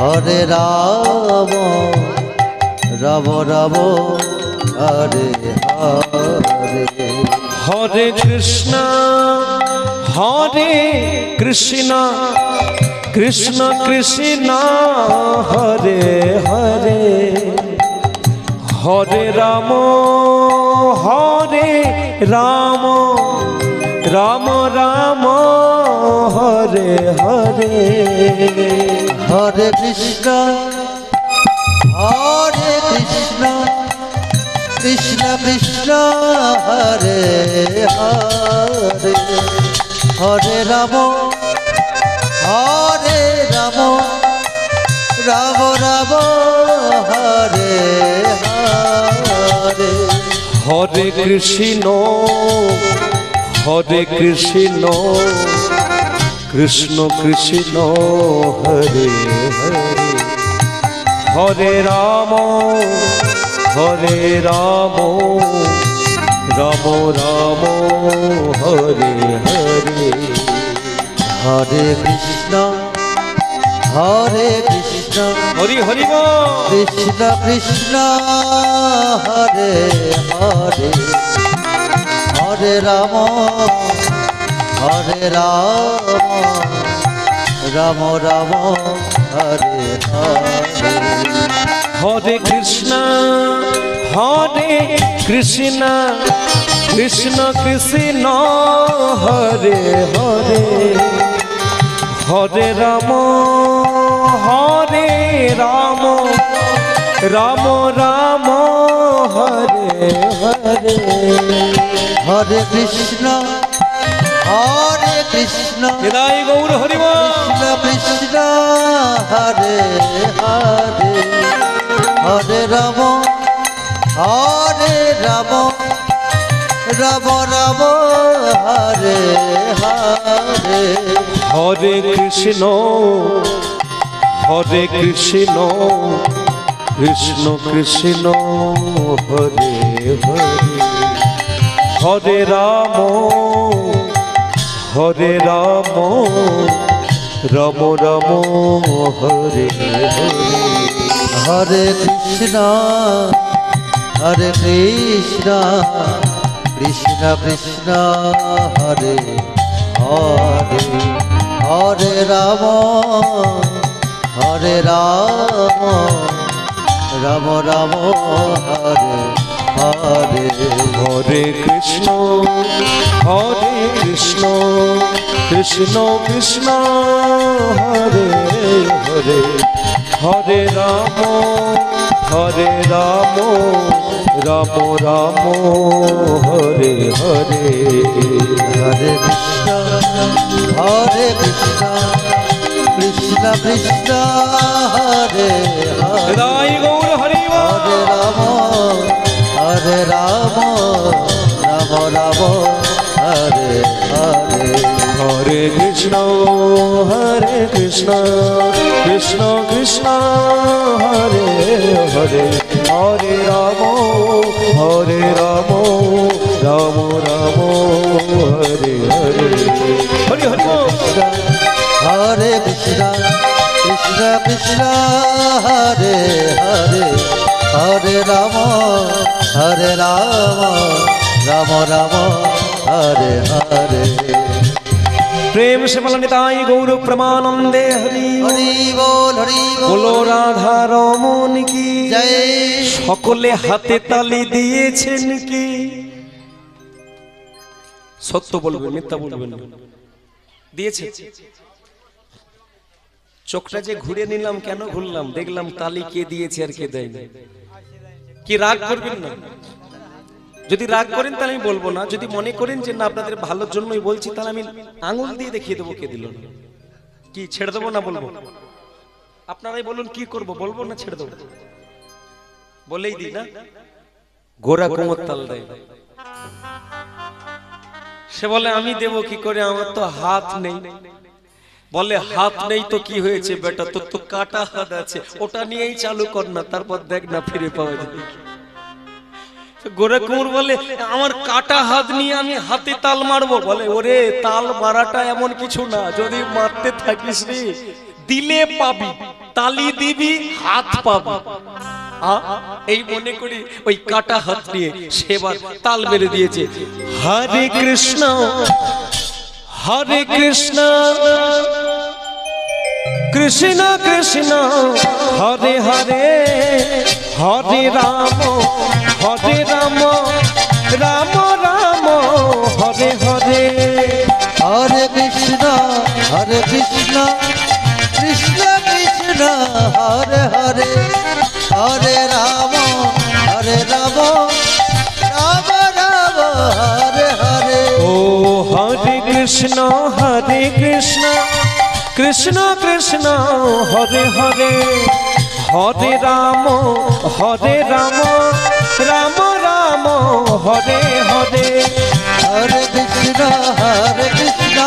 হরে রাম রাম রাম হরে হরে। হরে কৃষ্ণ কৃষ্ণ কৃষ্ণ হরে হরে হরে রাম রাম রাম হরে হরে। হরে কৃষ্ণ কৃষ্ণ কৃষ্ণ হরে হরে হরে রাম রাম রাম হরে হরে কৃষ্ণ কৃষ্ণ কৃষ্ণ হরে হরে হরে রাম রাম রাম হরে হরে হরে কৃষ্ণ হরে কৃষ্ণ হরি হরি বল। কৃষ্ণ কৃষ্ণ হরে হরে হরে রাম রাম রাম হরে হরে হরে কৃষ্ণ কৃষ্ণ কৃষ্ণ হরে হরে হরে রাম রাম রাম হরে হরে হরে কৃষ্ণ হৃদয় গৌর হরি বল। কৃষ্ণ কৃষ্ণ হরে হরে হরে রাম রাম রাম হরে হরে হরে কৃষ্ণ কৃষ্ণ কৃষ্ণ হরে হরে হরে রাম রাম রাম হরে হরে হরে কৃষ্ণ কৃষ্ণ কৃষ্ণ হরে হরে হরে রাম রাম রাম হরে হরে হরে কৃষ্ণ কৃষ্ণ কৃষ্ণ হরে হরে হরে রাম রাম রাম হরে হরে হরে কৃষ্ণ কৃষ্ণ কৃষ্ণ হরে হরে হৃদয় গৌর হরি বল। হরে রাম রাম হরে হরে হরে কৃষ্ণ কৃষ্ণ কৃষ্ণ হরে হরে হরে রাম রাম রাম হরে হরে হরি হরি বল। হরে কৃষ্ণ কৃষ্ণ হরে হরে হরে রাম রাম রাম হরে হরে প্রেম সে বল নিতাই গৌর প্রমানন্দে হরি হরি বল বলো রাধা রমন কি জয় সকলে হাতে তালি দিয়েছেন কি? সত্য বলবেন, মিথ্যা বলবেন না। দিয়েছে। চোখটা যে ঘুরে নিলাম, কেন ঘুরলাম? দেখলাম তালি কে দিয়েছে আর কে দেয়নি। কি রাগ করবেন না? যদি রাগ করেন তাহলে আমি বলবো না। যদি মনে করেন যে না আপনাদের ভালোর জন্যই বলছি, তাহলে আমি আঙুল দিয়ে দেখিয়ে দেবো কে দিল। কি ছেড়ে দেবো না বলবো? আপনারাই বলুন কি করব, বলবো না ছেড়ে দেবো? বলেই দিই না, গোরা কোমর তাল দেয়। সে বলে আমি দেব কি করে, আমার তো হাত নেই। বলে হাত নেই তো কি হয়েছে বেটা, তোর তো কাটা হাত আছে, ওটা নিয়েই চালু কর না, তারপর দেখ না ফিরে পাওয়া যাবে। গোরা কুমুর বলে আমার কাটা হাত নিয়ে আমি হাতে তাল মারবো? বলে ওরে তাল মারাটা এমন কিছু না, যদি মারতে থাকিস রে দিলে পাবি, তালি দিবি হাত পাবি। এই মনে করি ওই কাটা হাত নিয়ে সেবার তাল মেরে দিয়েছে। হরে কৃষ্ণ কৃষ্ণ কৃষ্ণ হরে হরে হরে রাম রাম রাম হরে হরে হরে কৃষ্ণ কৃষ্ণ কৃষ্ণ হরে হরে হরে রাম রাম রাম হরে হরে। ও হরে কৃষ্ণ কৃষ্ণ কৃষ্ণ হরে হরে হরে রাম রাম রাম হরে হরে। হরে কৃষ্ণ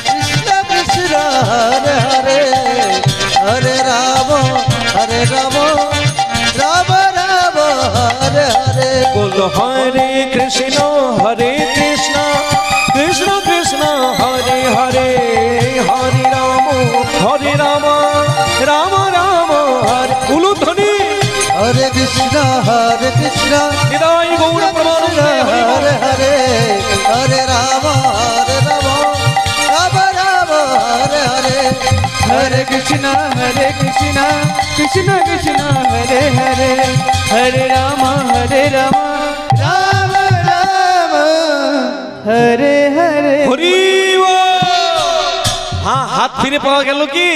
কৃষ্ণ কৃষ্ণ হরে হরে, হরে রাম রাম রাম হরে হরে। বল হরে কৃষ্ণ কৃষ্ণ কৃষ্ণ হরে হরে, হরে রাম রাম রাম হরে। উলুধ্বনি হরে কৃষ্ণ হৃদয় গৌর প্রমানন্দে হরে হরে, হরে রাম রাম রাম হরে হরে। हरे कृष्णा कृष्ण कृष्ण हरे हरे, हरे राम राम राम हरे हरे। হরি বল। হ্যাঁ, হাত ফিরে পাওয়া গেল কি?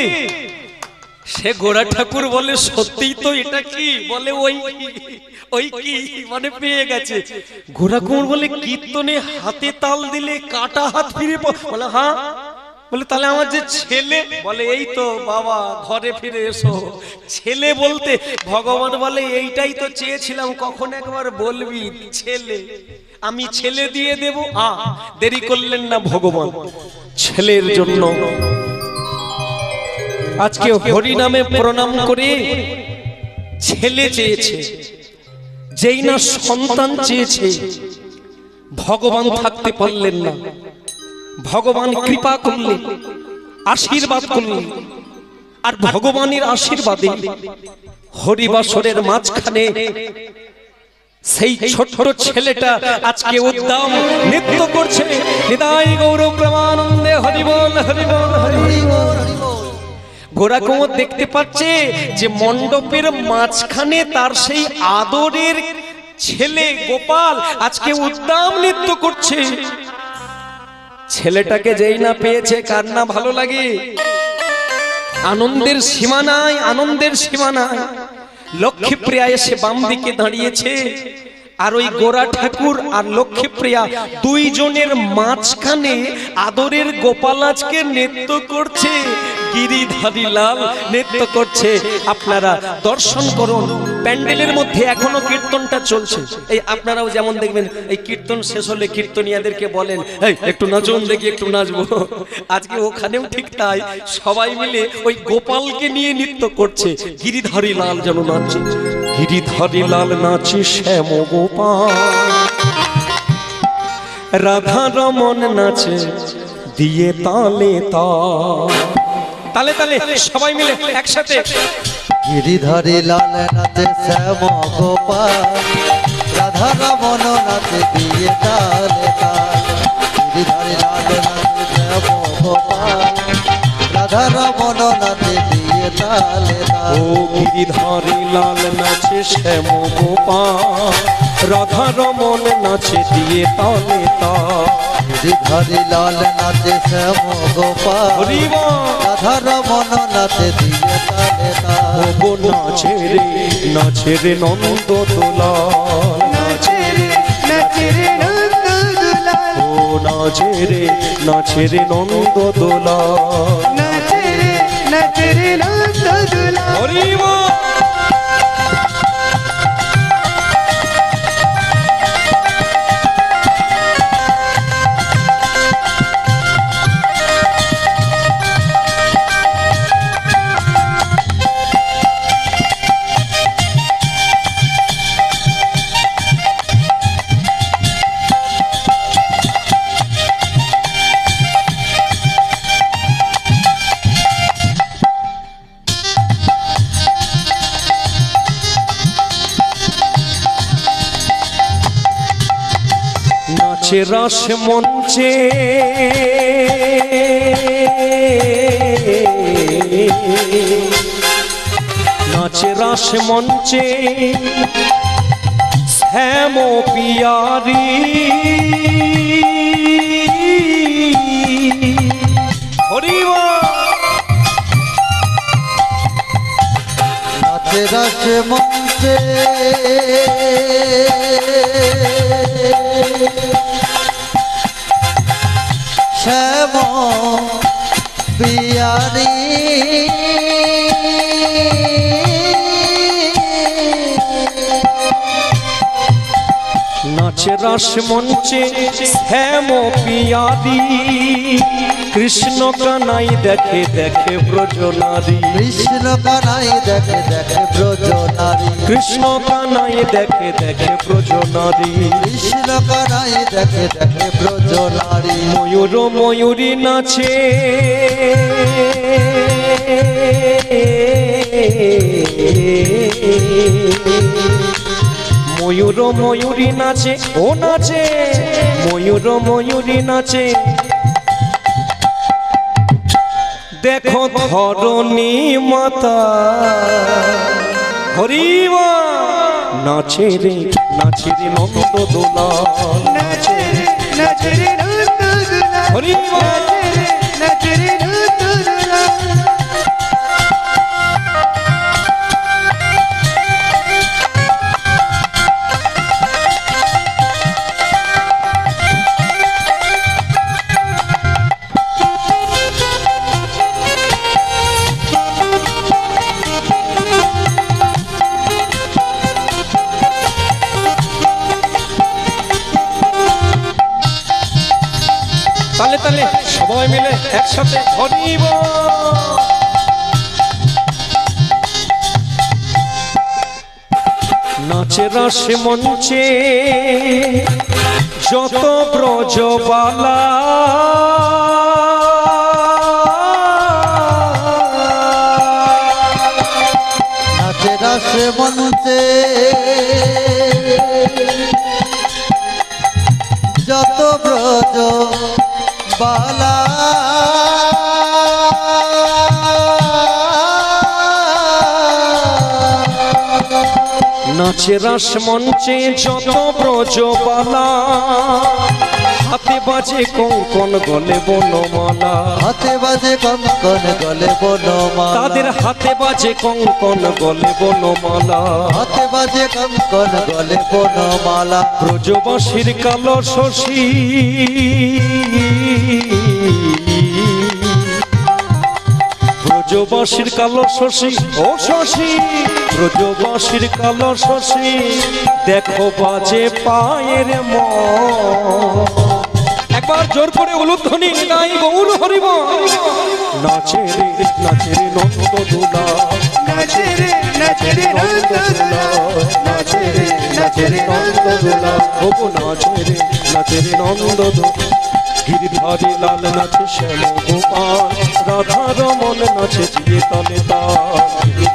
সে গোড়া ঠাকুর বলে সত্যিই তো এটা কি বলে, ওই কি মানে পেয়ে গেছে। গোড়া কুমার বলে কীর্তনে হাতে তাল দিলে কাটা হাত ফিরে বলে হ্যাঁ, বলে তাহলে আমার যে ছেলে, বলে এই তো বাবা ঘরে ফিরে এসো। ছেলে বলতে ভগবান বলে এইটাই তো চেয়েছিলাম, কখন একবার বলবি ছেলে, আমি ছেলে দিয়ে দেব। দেরি করলেন না ভগবান ছেলের জন্য। আজকে হরি নামে প্রণাম করে ছেলে চেয়েছে, যেই না সন্তান চেয়েছে ভগবান থাকতে পারলেন না। ভগবান কৃপা করলেন, আশীর্বাদ করলেন, আর ভগবানের আশীর্বাদে হরিবাসরের মাঝখানে সেই ছোট্ট ছেলেটা আজকে উদ্দাম নৃত্য করছে। হৃদয় গৌর প্রেমানন্দে হরি বল হরি বল হরি বল। গোরা কুমার দেখতে পাচ্ছে যে মণ্ডপের মাঝখানে তার সেই আদরের ছেলে গোপাল আজকে উদ্দাম নৃত্য করছে। ছেলেটাকে যেই না পেয়েছে কার না ভালো লাগে, আনন্দের সীমা নাই, আনন্দের সীমা নাই। লক্ষ্মীপ্রিয়া এসে বাম দিকে দাঁড়িয়েছে, আর ওই গোরা ঠাকুর আর লক্ষ্মীপ্রিয়া দুইজনের মাঝখানে আদরের গোপাল আজকে নৃত্য করছে। গিরিধারী লাল নৃত্য করছে, আপনারা দর্শন করুন। প্যান্ডেলের মধ্যে এখনো কীর্তনটা চলছে। এই আপনারাও যেমন দেখবেন এই কীর্তন শেষ হলে কীর্তনিয়াদেরকে বলেন এই একটু নাচুন দেখি, একটু নাচবো। আজকে ওখানেও ঠিক তাই, সবাই মিলে ওই গোপালকে নিয়ে নৃত্য করছে। গিরিধারী লাল যেন নাচছে, গিরিধারী লাল নাচে শ্যাম গোপাল, রাধা রমন নাচে দিয়ে তালে তালে তালে সবাই মিলে একসাথে। গিরিধারী লাল নাচে শ্যাম গোপাল, রাধা রমন নাচে দিয়ে তালে তাল। গিরিধারী লাল নাচে শ্যাম গোপাল, রাধা রমন নাচে দিয়ে তালে তাল। ও গিরিধারী লাল নাচে শ্যাম গোপাল, রাধা রমন নাচে দিয়ে তালে তাল। গিরিধারী লাল নাচে শ্যাম গোপাল, হরি বল। রাধা রমন নাচে দিয়ে তালে তাল। গো নাচে রে নন্দ দোলাল, নাচে রে নন্দ দুলাল, ও নাচে রে নন্দ দোলাল। নাচে রে নন্দ দুলাল। হরি বল। নাচে রাস মঞ্চে, নাচে রাস মঞ্চে শ্যাম পিয়ারি, হরি বল। নাচে রাস মঞ্চে শ্যাম পিয়ারি, নাচে রাস মঞ্চে শ্যাম পিয়ারি কৃষ্ণ কানাই দেখে দেখে ব্রজ নারী কৃষ্ণ কানাই দেখে দেখে ব্রজ নারী কৃষ্ণ কানাই দেখে দেখে ব্রজ নারী কৃষ্ণ কানাই দেখে দেখে ব্রজ নারী ময়ূর ময়ূরী নাচে ময়ূর ময়ূরী নাচে ও নাচে ময়ূর ময়ূরী নাচে দেখো ধরণী মাতা হরিবা নাচে রে নন্দ দোলা নাচে রে নাচে রে নন্দ দুলাল হরিবা নাচে রে নন্দ দুলাল তালে তালে সবাই মিলে একসাথে হরিব নাচে রাসে মঞ্চে যত ব্রজবালা নাচে রাসে মঞ্চে যত ব্রজ বালা নাচে রাস মঞ্চে যত ব্রজবালা হাতে বাজে কঙ্কন গলে বনমালা হাতে বাজে কঙ্কন গলে বনমালা তাদের হাতে বাজে কঙ্কন গলে বনমালা হাতে বাজে কঙ্কন গলে বনমালা ব্রজবাসীর কালো শশী ব্রজবাসীর কালো শশী ও শশী ব্রজবাসীর কালো শশী দেখো বাজে পায়ের একবার জোর করে উলুধ্বনি গাই গৌর হরিব নাচে রে নন্দ দুলা নাচে রে নন্দ দুলাল নাচে রে নন্দ দুলা ও নাচে রে নন্দ দুলা গিরিধারী লাল নাচে শ্যাম গোপাল রাধা রমন নাচে জিয়ে তালে তাল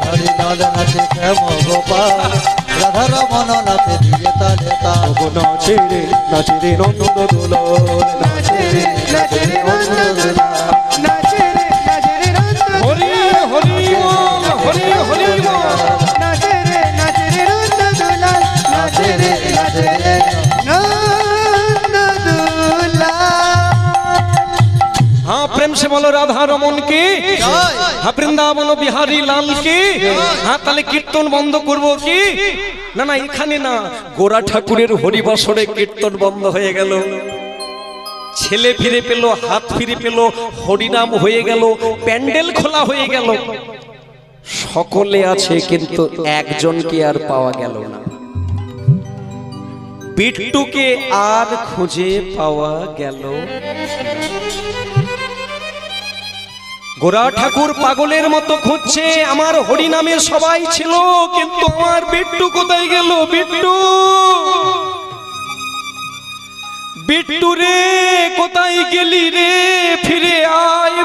হরি লাল নাচে শ্যাম গোপাল রাধা রমন নাচে দিয়ে তালে তাল ও নাচে রে নন্দ দুলাল নাচে রে নন্দ দুলাল নাচে রে নন্দ হরি হরি বল হরি হরি বল নাচে রে নন্দ দুলাল নাচে রে নন্দ দুলাল हाँ प्रेम से बोलो राधा रमन की हाँ বৃন্দাবন বিহারী লাল কি हाँ তাহলে কীর্তন বন্ধ করব কি না না এখানে না গোরা ঠাকুরের হরিবাসরে কীর্তন বন্ধ হয়ে গেল ছেলে ফিরে পেল হাত ফিরে পেল হরিনাম হয়ে গেল প্যান্ডেল খোলা হয়ে গেল সকলে আছে কিন্তু একজনকে আর পাওয়া গেল না বিট্টুকে আর খুঁজে পাওয়া গেল গোরা ঠাকুর পাগলের মতো খুঁজছে আমার হরিনামে সবাই ছিল কিন্তু আমার বিট্টু কোথায় গেল বিট্টু বিট্টু রে কোথায় গেলি রে ফিরে আয়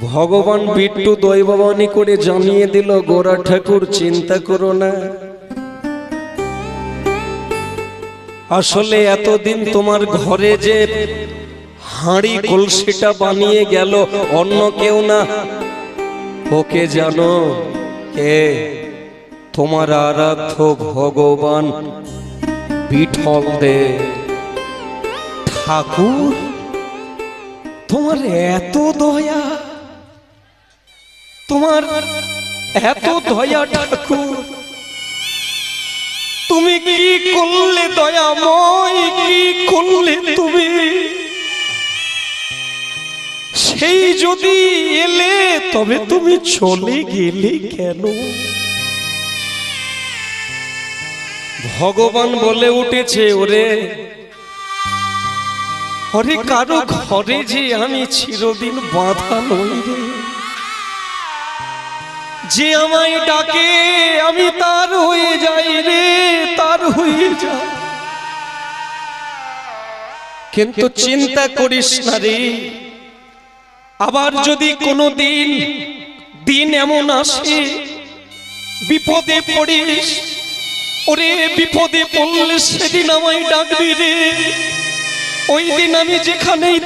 ভগবান বিট্টু দৈববাণী করে জানিয়ে দিল গোরা ঠাকুর চিন্তা করো না আসলে এতদিন তোমার ঘরে যে হাঁড়ি কলসিটা বানিয়ে গেল অন্য কেউ না ওকে জানো কে তোমার আরাধ্য ভগবান বিঠল দে ঠাকুর তোমার এত দয়া তোমার এত দয়া ঠাকুর তুমি কি করলে দয়াময় কি করলে তুমি সেই যদি এলে তবে তুমি চলে গেলে কেন? ভগবান বলে উঠেছে, ওরে ওরে কারো ঘরে যে আমি চিরদিন বাঁধা নই রে, যে আমায় ডাকে আমি তার হয়ে যাই রে, তার হয়ে যাই। কিন্তু চিন্তা করিস না রে, আবার যদি কোনো দিন এমন আসে বিপদে পড়িস, ওরে বিপদে পড়লে সেদিন আমায় ডাকবি রে। ওই দিন আমি যেখানেই